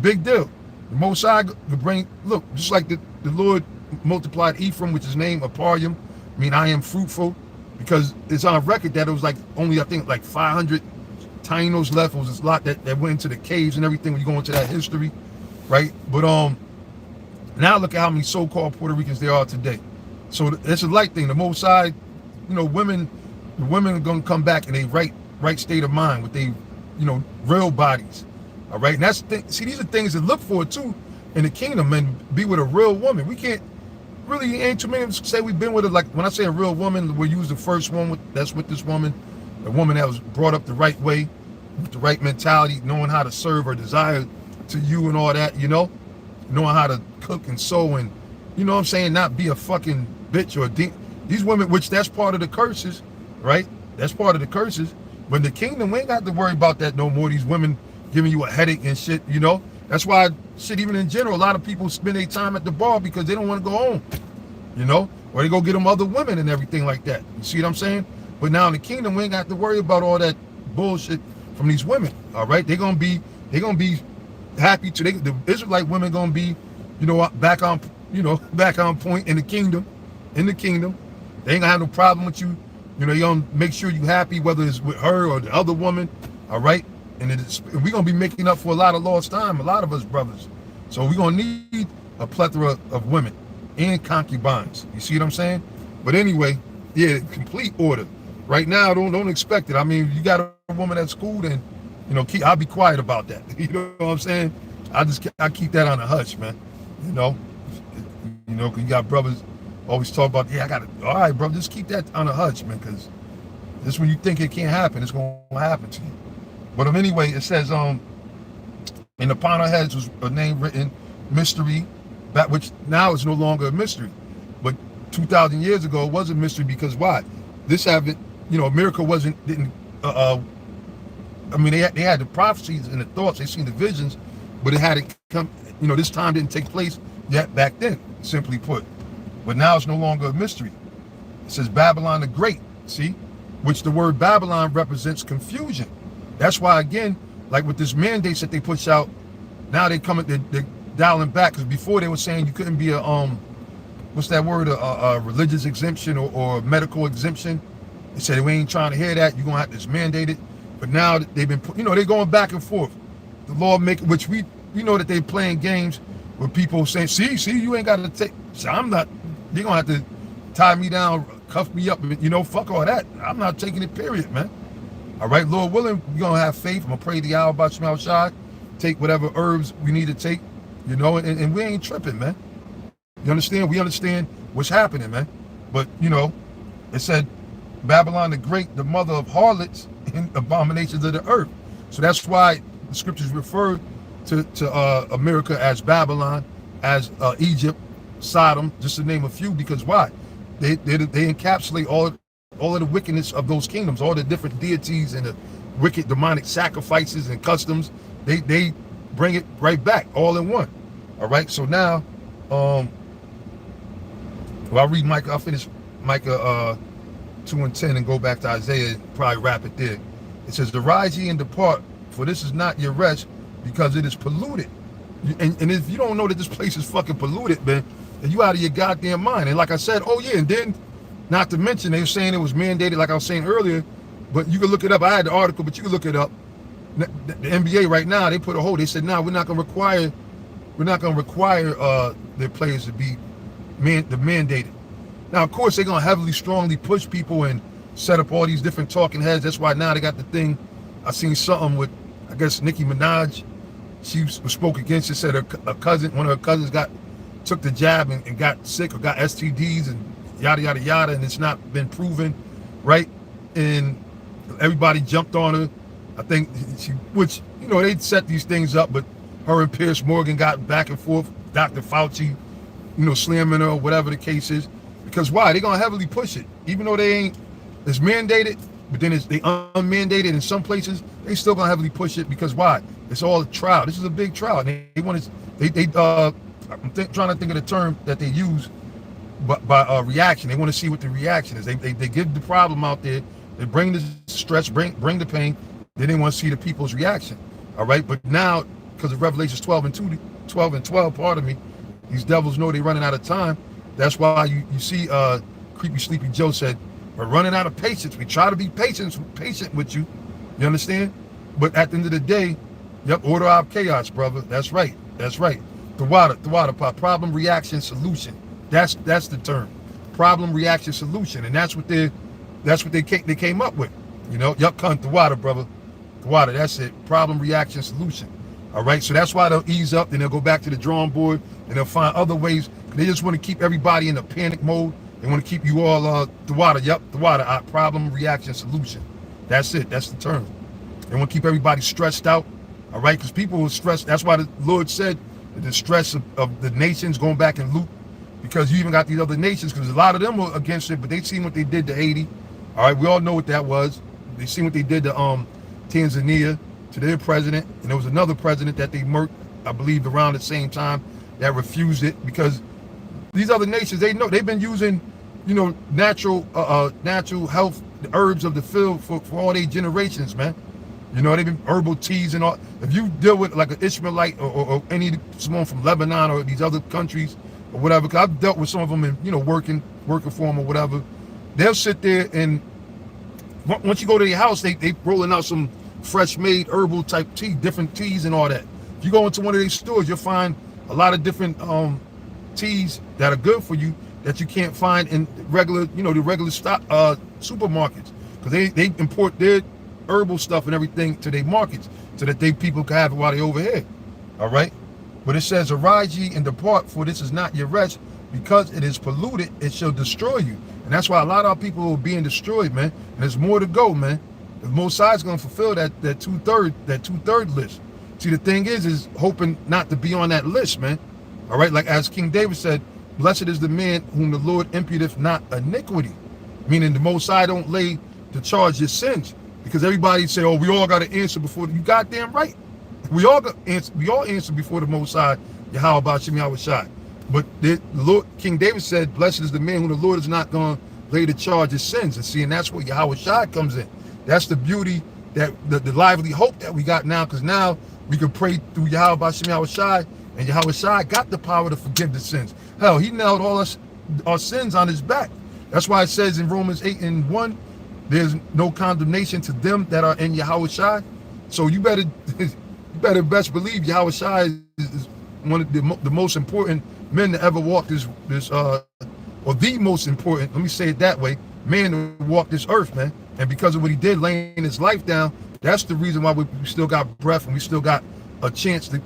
big deal. The Most High will bring, look, just like the Lord multiplied Ephraim, which is named Aparium, I mean, I am fruitful, because it's on record that it was like only, I think, like 500 Tainos left. It was a lot that went into the caves and everything when you go into that history, right? But now look at how many so-called Puerto Ricans there are today. So it's a light thing. The Most High, you know, the women are gonna come back in a right state of mind with they, you know, real bodies. All right, and that's the thing. See, these are things to look for too in the kingdom, and be with a real woman. We can't really, ain't too many say we've been with her. Like when I say a real woman, we use the first one that's with this woman, a woman that was brought up the right way, with the right mentality, knowing how to serve her desire to you and all that, you know, knowing how to cook and sew, and you know what I'm saying, not be a fucking bitch or these women, which that's part of the curses, right? That's part of the curses. But in the kingdom, we ain't got to worry about that no more. These women giving you a headache and shit, you know. That's why shit, even in general, a lot of people spend their time at the bar because they don't want to go home, you know, or they go get them other women and everything like that. You see what I'm saying? But now in the kingdom, we ain't got to worry about all that bullshit from these women. All right, they're gonna be happy to the Israelite women gonna be, you know, back on point in the kingdom. In the kingdom, they ain't gonna have no problem with you. You know, you gonna make sure you happy, whether it's with her or the other woman. All right, and we're gonna be making up for a lot of lost time, a lot of us brothers. So we're gonna need a plethora of women and concubines. You see what I'm saying? But anyway, yeah, complete order. Right now, don't expect it. I mean, you got a woman at school, then, you know, I'll be quiet about that. You know what I'm saying? I keep that on the hush, man. You know, cause you got brothers always talk about, yeah, I got it. All right, bro, just keep that on the hush, man, because this when you think it can't happen, it's gonna happen to you. But anyway, it says in upon our heads was a name written, mystery, that which now is no longer a mystery, but 2,000 years ago it was a mystery. Because why? This haven't, you know, America didn't. I mean, they had the prophecies and the thoughts. They seen the visions, but it hadn't come, this time didn't take place yet back then, simply put. But now it's no longer a mystery. It says Babylon the Great, see, which the word Babylon represents confusion. That's why, again, like with this mandates that they push out, now they're dialing back, because before they were saying you couldn't be a what's that word, a religious exemption or a medical exemption. They said we ain't trying to hear that. You're gonna have this mandated. But now they've been, they're going back and forth. The lawmaker, which we know that they're playing games with people saying, see, you ain't got to take. So I'm not. You're gonna have to tie me down, cuff me up. Fuck all that. I'm not taking it. Period, man. All right, Lord willing, we're gonna have faith. I'm gonna pray the hour about Shema Shai, take whatever herbs we need to take, and we ain't tripping, man. You understand? We understand what's happening, man. But, it said Babylon the Great, the mother of harlots and abominations of the earth. So that's why the scriptures refer to America as Babylon, as Egypt, Sodom, just to name a few, because why? They encapsulate all of the wickedness of those kingdoms, all the different deities and the wicked demonic sacrifices and customs. They bring it right back all in one. All right, so now, I'll read Micah. I'll finish Micah 2:10 and go back to Isaiah, probably wrap it there. It says, "Arise ye and depart, for this is not your rest, because it is polluted." And if you don't know that this place is fucking polluted, man, then you out of your goddamn mind. And like I said, and then, not to mention, they were saying it was mandated, like I was saying earlier, but you can look it up. I had the article, but you can look it up. The NBA right now, they put a hold. They said, "No, we're not gonna require their players to be mandated." Now, of course, they're gonna heavily, strongly push people and set up all these different talking heads. That's why now they got the thing. I seen something with, I guess, Nicki Minaj. She spoke against it. Said one of her cousins took the jab and got sick or got STDs and yada yada yada, and it's not been proven, right? And everybody jumped on her. I think they set these things up, but her and Pierce Morgan got back and forth. Dr. Fauci, slamming her, or whatever the case is. Because why? They're gonna heavily push it, even though it's mandated, but then they unmandated in some places. They still gonna heavily push it, because why? It's all a trial. This is a big trial. And they want to. Trying to think of the term that they use, by reaction. They want to see what the reaction is. They give the problem out there. They bring the stress, bring the pain. Then they want to see the people's reaction. All right, but now, because of Revelations 12 and 12, pardon me, these devils know they're running out of time. That's why you see Creepy Sleepy Joe said, "We're running out of patience. We try to be patient with you." You understand? But at the end of the day, order out chaos, brother. That's right. The water pop. Problem, reaction, solution. That's the term. Problem, reaction, solution, and that's what they came up with. The water, brother. The water. That's it. Problem, reaction, solution. All right. So that's why they'll ease up. Then they'll go back to the drawing board and they'll find other ways. They just want to keep everybody in a panic mode. They want to keep you all the water. The water. Problem, reaction, solution. That's it. That's the term. They want to keep everybody stressed out. All right, because people were stressed. That's why the Lord said that the stress of the nations going back and loop, because you even got these other nations, because a lot of them were against it, but they seen what they did to Haiti. All right, we all know what that was. They seen what they did to Tanzania, to their president, and there was another president that they murked, I believe, around the same time, that refused it, because these other nations, they know they've been using, natural health, the herbs of the field for all their generations, man. They've been herbal teas and all. If you deal with like an Ishmaelite or any someone from Lebanon or these other countries or whatever, because I've dealt with some of them in, working for them or whatever, they'll sit there and once you go to their house, they rolling out some fresh made herbal type tea, different teas and all that. If you go into one of these stores, you'll find a lot of different teas that are good for you that you can't find in regular, the regular stock supermarkets, because they import their herbal stuff and everything to their markets so that people can have it while they over here. All right, but it says, "Arise ye and depart, for this is not your rest, because it is polluted. It shall destroy you." And that's why a lot of our people are being destroyed, man. And there's more to go, man. The Most High is going to fulfill that two-third list. See, the thing is hoping not to be on that list, man. All right, like as King David said, "Blessed is the man whom the Lord imputeth not iniquity," meaning the Most High don't lay to charge your sins. Because everybody say, "Oh, we all got to answer before." You goddamn right. We all answer before the Most High, Yahweh Ba'Shem Yahweh Shai. But the Lord, King David said, blessed is the man who the Lord is not going to lay the charge of sins. And see, and that's where Yahweh Shai comes in. That's the beauty, that the lively hope that we got now, because now we can pray through Yahweh Ba'Shem Yahweh Shai, and Yahweh Shai got the power to forgive the sins. Hell, he nailed all our sins on his back. That's why it says in Romans 8:1, there's no condemnation to them that are in Yahweh Shai. So you better best believe Yahweh Shai is one of the most important men to ever walk this or the most important, let me say it that way, man to walk this earth, man. And because of what he did, laying his life down, that's the reason why we still got breath and we still got a chance to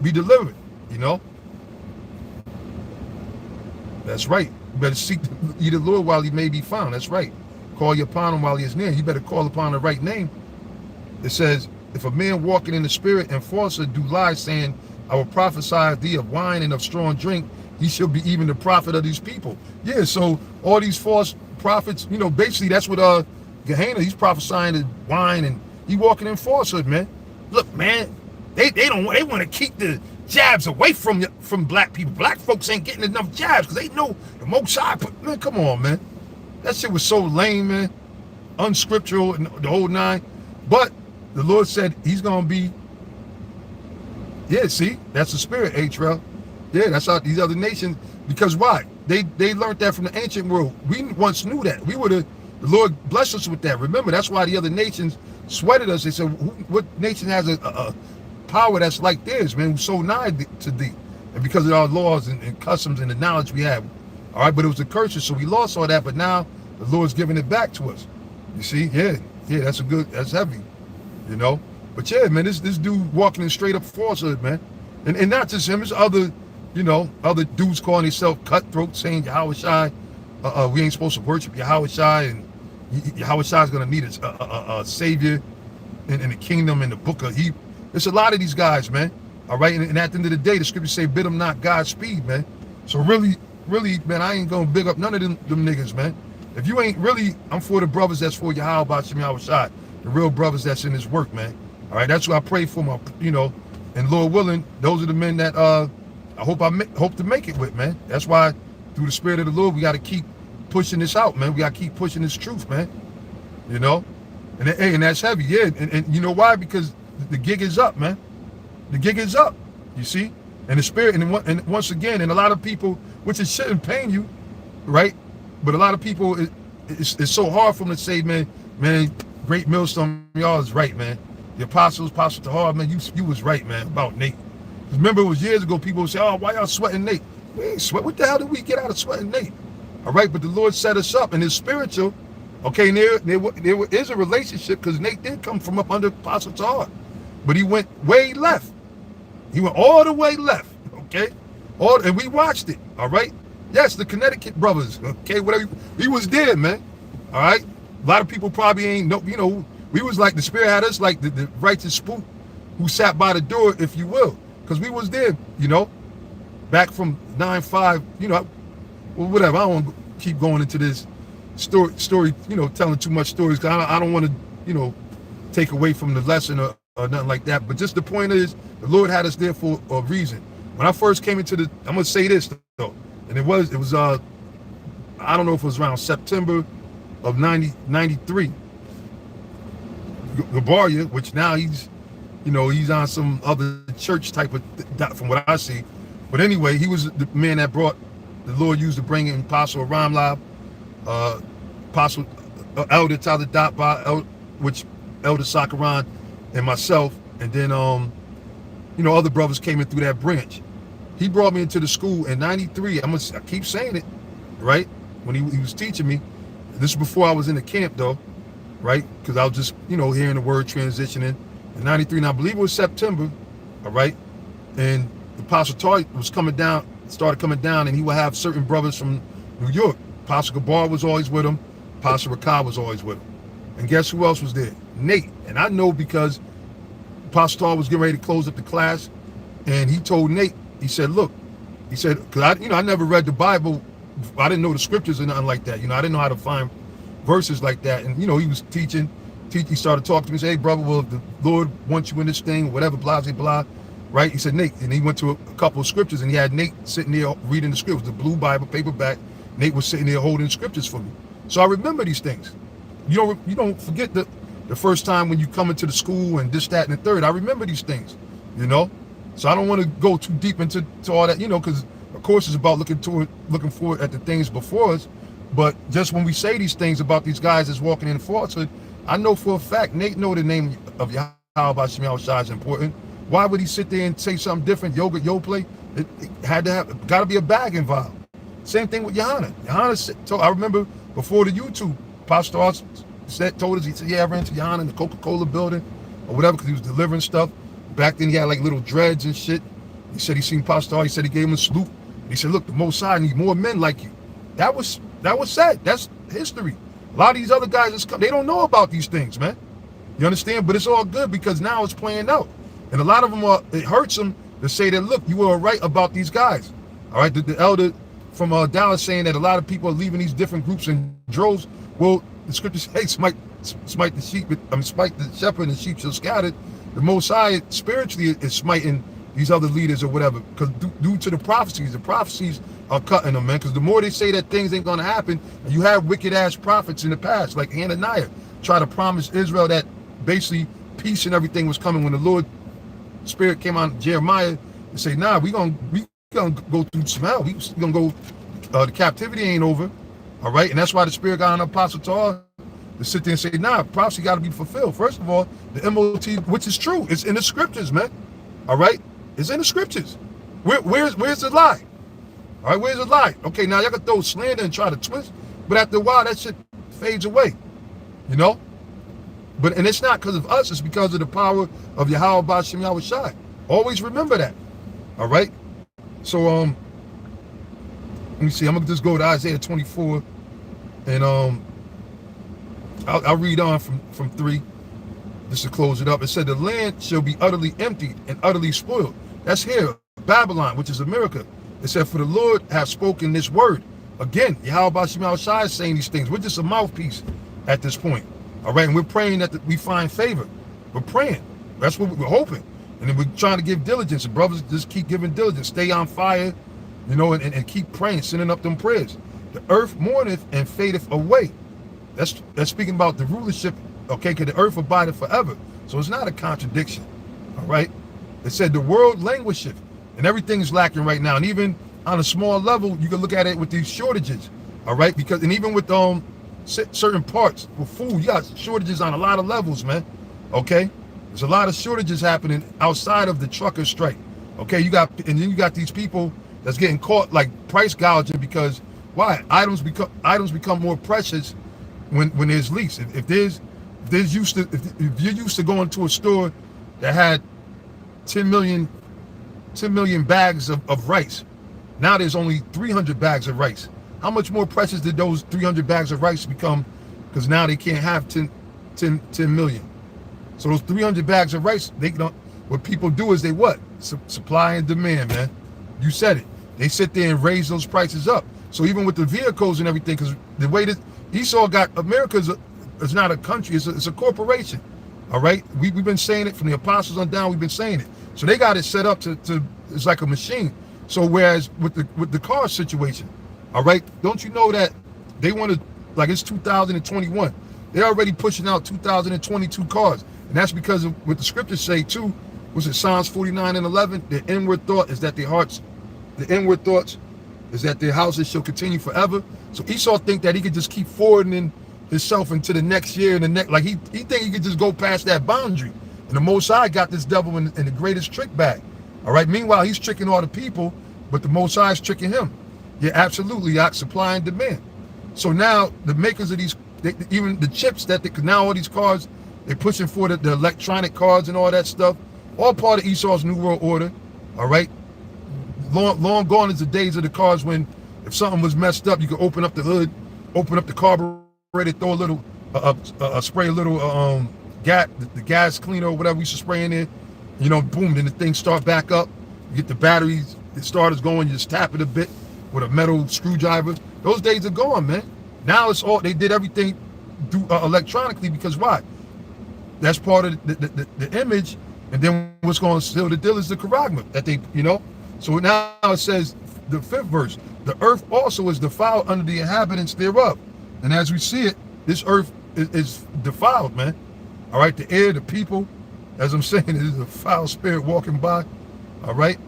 be delivered, That's right. You better seek the Lord while he may be found. That's right. Call you upon him while he is near. You better call upon the right name. It says, if a man walking in the spirit and falsehood do lie, saying, I will prophesy thee of wine and of strong drink, he shall be even the prophet of these people. Yeah, so all these false prophets, basically that's what Gehenna, he's prophesying the wine and he walking in falsehood, man. Look, man, they want to keep the jabs away from black people. Black folks ain't getting enough jabs because they know the Most High. Man, come on, man. That shit was so lame, man. Unscriptural, the whole nine. But the Lord said he's going to be, yeah, see, that's the spirit, H-Rail. Yeah, that's how these other nations, because why? They learned that from the ancient world. We once knew that. The Lord blessed us with that. Remember, that's why the other nations sweated us. They said, what nation has a power that's like theirs, man, who's so nigh to thee? And because of our laws and customs and the knowledge we have. All right, but it was a curse, so we lost all that, but now the Lord's giving it back to us. You see? Yeah, that's heavy, But yeah, man, this dude walking in straight up falsehood, man. And not just him, it's other dudes calling themselves cutthroat, saying Yahweh Shai, we ain't supposed to worship Yahweh Shai, and Yahweh Shai is going to need a savior in the kingdom, in the book of Hebrew. There's a lot of these guys, man. All right, and at the end of the day, the scriptures say, bid them not Godspeed, man. So really, man, I ain't going to big up none of them niggas, man. If you ain't really, I'm for the brothers that's for Yahweh Ba'Shem Yahweh Shai, the real brothers that's in this work, man. All right, that's what I pray for, and Lord willing, those are the men that I hope to make it with, man. That's why, through the Spirit of the Lord, we got to keep pushing this out, man. We got to keep pushing this truth, man. And that's heavy, yeah. And you know why? Because the gig is up, man. The gig is up, you see? And the Spirit, and once again, and a lot of people, which it shouldn't pain you, right? But a lot of people, it's so hard for them to say, man, great millstone, y'all is right, man. The Apostle Tahar, man, you was right, man, about Nate. Remember, it was years ago, people would say, oh, why y'all sweating Nate? We ain't sweat. What the hell did we get out of sweating Nate? All right, but the Lord set us up, and it's spiritual. Okay, and there is a relationship, because Nate did come from up under Apostle Tahar. But he went way left. He went all the way left, okay? And we watched it, all right? Yes, the Connecticut brothers, okay, whatever. He was there, man, all right? A lot of people probably ain't know, we was like, the Spirit had us like the righteous spook who sat by the door, if you will, because we was there, back from 9-5, well, whatever. I don't want to keep going into this story, telling too much stories, because I don't want to, take away from the lesson or nothing like that. But just the point is, the Lord had us there for a reason. When I first came into I'm going to say this, though, and it was I don't know if it was around September of 93. Gabaria, which now he's on some other church type of, from what I see. But anyway, he was the man that the Lord used to bring in Apostle Ramlab, Apostle Elder Tyler Dotba, which Elder Sakaran and myself, and then other brothers came in through that branch. He brought me into the school in 93. I keep saying it, right? When he was teaching me. This is before I was in the camp, though, right? Because I was just, hearing the word transitioning. In 93, and I believe it was September, all right? And the Apostle Tahar started coming down, and he would have certain brothers from New York. Apostle Gabar was always with him. Apostle Rakah was always with him. And guess who else was there? Nate. And I know because Apostle Tahar was getting ready to close up the class, and he told Nate, he said, look, because I never read the Bible. I didn't know the scriptures or nothing like that. I didn't know how to find verses like that. And, he was teaching, He started talking to me, say, hey, brother, well, if the Lord wants you in this thing, whatever, blah, blah, blah, right? He said, Nate, and he went to a couple of scriptures, and he had Nate sitting there reading the scriptures, the blue Bible, paperback. Nate was sitting there holding the scriptures for me. So I remember these things. You don't forget the first time when you come into the school and this, that, and the third. I remember these things, you know? So I don't want to go too deep into all that, you know, because, of course, it's about looking forward at the things before us. But just when we say these things about these guys that's walking in falsehood, I know for a fact Nate know the name of Yahweh Shem Yahushua is important. Why would he sit there and say something different? Yoga, play. It had to have, got to be a bag involved. Same thing with Johanna. I remember before the YouTube, Pastor Ross told us, he said, yeah, I ran to Johanna in the Coca-Cola building or whatever, because he was delivering stuff. Back then he had like little dreads and shit. He said he seen Pastor Ross, he said he gave him a salute. He said, look, the Most High need more men like you. That was said. That's history. A lot of these other guys, they don't know about these things, man. You understand? But it's all good because now it's playing out. And a lot of them it hurts them to say that, look, you were right about these guys. All right, the elder from Dallas saying that a lot of people are leaving these different groups in droves. Well, the scriptures say, smite the sheep, smite the shepherd and the sheep shall scatter. The Most High spiritually is smiting these other leaders or whatever, because due to the prophecies are cutting them, man. Because the more they say that things ain't gonna happen, and you have wicked ass prophets in the past, like Hananiah, try to promise Israel that basically peace and everything was coming when the Lord Spirit came on Jeremiah and say, nah, we gonna go through some hell. We gonna go. The captivity ain't over, all right. And that's why the Spirit got on Apostle Tar to sit there and say, nah, prophecy got to be fulfilled. First of all, the MOT, which is true, it's in the scriptures, man. All right, it's in the scriptures. Where's the lie? All right, where's the lie? Okay, now y'all can throw slander and try to twist, but after a while, that shit fades away, you know? And it's not because of us, it's because of the power of Yahweh Ba'Shem Yahushai. Always remember that, all right? So, let me see, I'm going to just go to Isaiah 24, and I'll read on from 3, just to close it up. It said, the land shall be utterly emptied and utterly spoiled. That's here, Babylon, which is America. It said, for the Lord hath spoken this word. Again, Yahweh Ba'Shem Yahushai is saying these things. We're just a mouthpiece at this point. All right, and we're praying that we find favor. We're praying. That's what we're hoping. And then we're trying to give diligence. And brothers, just keep giving diligence. Stay on fire, you know, and keep praying, sending up them prayers. The earth mourneth and fadeth away. That's speaking about the rulership, okay, because the earth abideth forever. So it's not a contradiction, all right? It said the world languisheth, and everything's lacking right now. And even on a small level, you can look at it with these shortages, all right? Because, and even with certain parts for food, you got shortages on a lot of levels, man, okay? There's a lot of shortages happening outside of the trucker strike, okay? And then you got these people that's getting caught like price gouging because why? Items become more precious when there's least. If you're used to going to a store that had 10 million bags of rice, now there's only 300 bags of rice. How much more precious did those 300 bags of rice become? Because now they can't have 10 million. So those 300 bags of rice, what people do is they what? Supply and demand, man. You said it. They sit there and raise those prices up. So even with the vehicles and everything, because the way that Esau got, America is not a country, it's a corporation. All right? We've been saying it from the apostles on down, we've been saying it. So they got it set up to it's like a machine. So whereas with the car situation, all right, don't you know that they want to, like it's 2021, they're already pushing out 2022 cars. And that's because of what the scriptures say too, was it Psalms 49:11, the inward thoughts is that their houses shall continue forever. So Esau think that he could just keep forwarding himself into the next year and the next, like he think he could just go past that boundary. And the Most High got this devil in the greatest trick bag. All right, meanwhile, he's tricking all the people, but the Most High is tricking him. Yeah, absolutely, supply and demand. So now the makers of these, even the chips now all these cars, they're pushing for the electronic cars and all that stuff, all part of Esau's New World Order, all right? Long gone is the days of the cars when if something was messed up, you could open up the hood, open up the carburetor, throw a little, spray a little the gas cleaner or whatever we should spray in there, you know, boom, then the thing start back up. You get the batteries, the starters going, you just tap it a bit with a metal screwdriver. Those days are gone, man. Now it's all, they did everything electronically because why? That's part of the image. And then what's going to seal the deal is the charagma that they, So now it says, the fifth verse, the earth also is defiled under the inhabitants thereof. And as we see it, this earth is defiled, man. All right, the air, the people, as I'm saying, it is a foul spirit walking by. All right.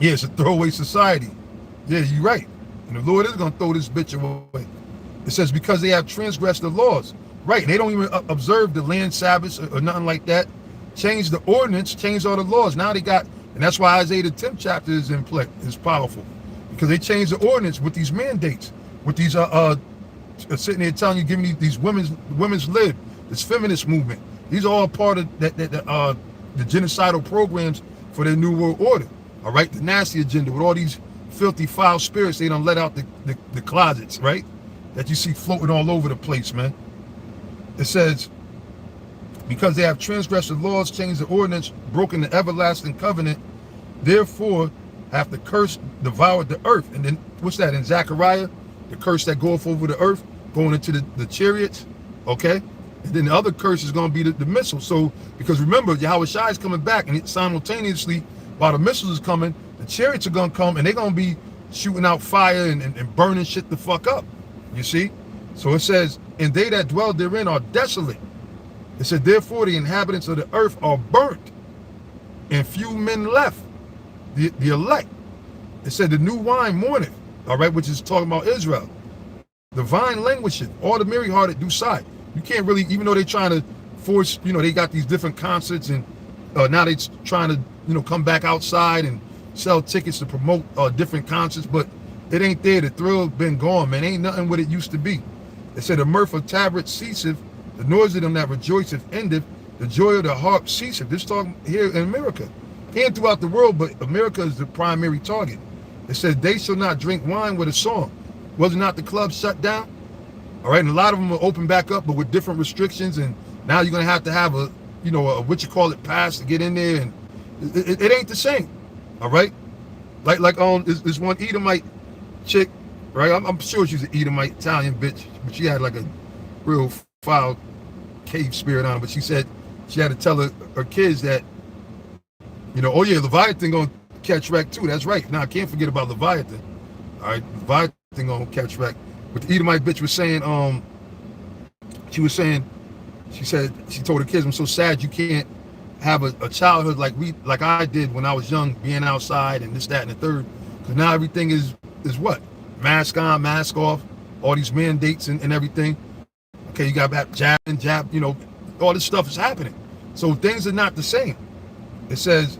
Yeah, it's a throwaway society. Yeah, you're right. And the Lord is going to throw this bitch away. It says, because they have transgressed the laws. Right, and they don't even observe the land Sabbaths or nothing like that. Change the ordinance, change all the laws. Now they got, and that's why Isaiah the 10th chapter is in play, is powerful. Because they changed the ordinance with these mandates, with these sitting there telling you, giving you these women's lib, this feminist movement. These are all part of the genocidal programs for their New World Order. All right, the nasty agenda with all these filthy, foul spirits they done let out the closets, right? That you see floating all over the place, man. It says, because they have transgressed the laws, changed the ordinance, broken the everlasting covenant, therefore have the curse devoured the earth. And then what's that in Zechariah? The curse that goeth over the earth, going into the chariots, okay? And then the other curse is going to be the missile. So, because remember, Yahweh Shai is coming back, and simultaneously, while the missiles is coming, the chariots are going to come, and they're going to be shooting out fire and burning shit the fuck up, you see? So it says, and they that dwell therein are desolate. It said, therefore the inhabitants of the earth are burnt, and few men left, the elect. It said, the new wine mourneth, all right, which is talking about Israel. The vine languisheth, all the merry-hearted do sigh. You can't really, even though they're trying to force, they got these different concerts, and now they're trying to, come back outside and sell tickets to promote different concerts, but it ain't there. The thrill been gone, man. Ain't nothing what it used to be. It said, the mirth of tabrets ceaseth, the noise of them that rejoiceth endeth, the joy of the harp ceaseth. This talking here in America. And throughout the world, but America is the primary target. It said, they shall not drink wine with a song. Was not the club shut down? All right, and a lot of them are open back up, but with different restrictions, and now you're going to have a pass to get in there, and it ain't the same. All right? Like this one Edomite chick, right? I'm sure she's an Edomite Italian bitch, but she had like a real foul cave spirit on her. But she said she had to tell her kids that, oh yeah, Leviathan gonna catch wreck too. That's right. Now I can't forget about Leviathan. All right, Leviathan gonna catch wreck. But the Edomite bitch was saying, she said she told her kids, I'm so sad you can't have a childhood like I did when I was young, being outside and this, that, and the third. Because now everything is what? Mask on, mask off, all these mandates and everything. Okay, you got back jab, all this stuff is happening. So things are not the same. It says,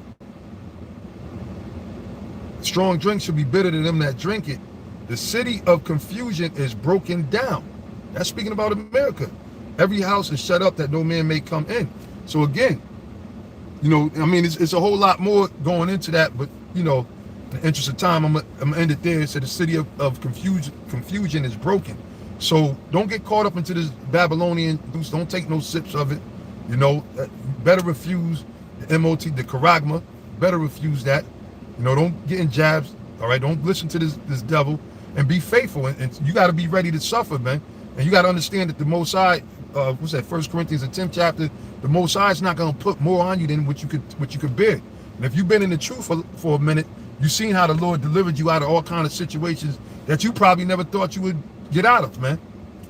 strong drink should be bitter to them that drink it. The city of confusion is broken down. That's speaking about America. Every house is shut up that no man may come in. So again, it's a whole lot more going into that, but in the interest of time, I'm gonna end it there. It said the city of confusion is broken. So don't get caught up into this Babylonian. Don't take no sips of it. Better refuse the MOT, the charagma. Better refuse that. Don't get in jabs. All right, don't listen to this devil, and be faithful. And you got to be ready to suffer, man. And you got to understand that the Most High, what's that? 1 Corinthians, the 10th chapter. The Most High is not going to put more on you than what you could bear. And if you've been in the truth for a minute, you've seen how the Lord delivered you out of all kinds of situations that you probably never thought you would get out of, man.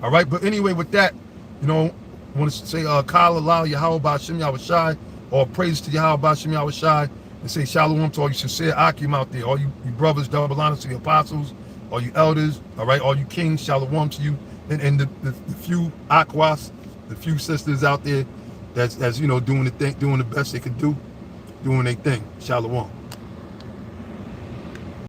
All right, but anyway, with that, I want to say, Kala Lao Yahweh Ba'Shem Yahweh Shai, or praise to Yahweh Ba'Shem Yahweh Shai, and say shalom to all you sincere Akim out there, all you brothers, double honors to the apostles, all you elders, all right, all you kings, shalom to you, and the few Akwas, the few sisters out there that's doing the thing, doing the best they could do, doing their thing. Shalom.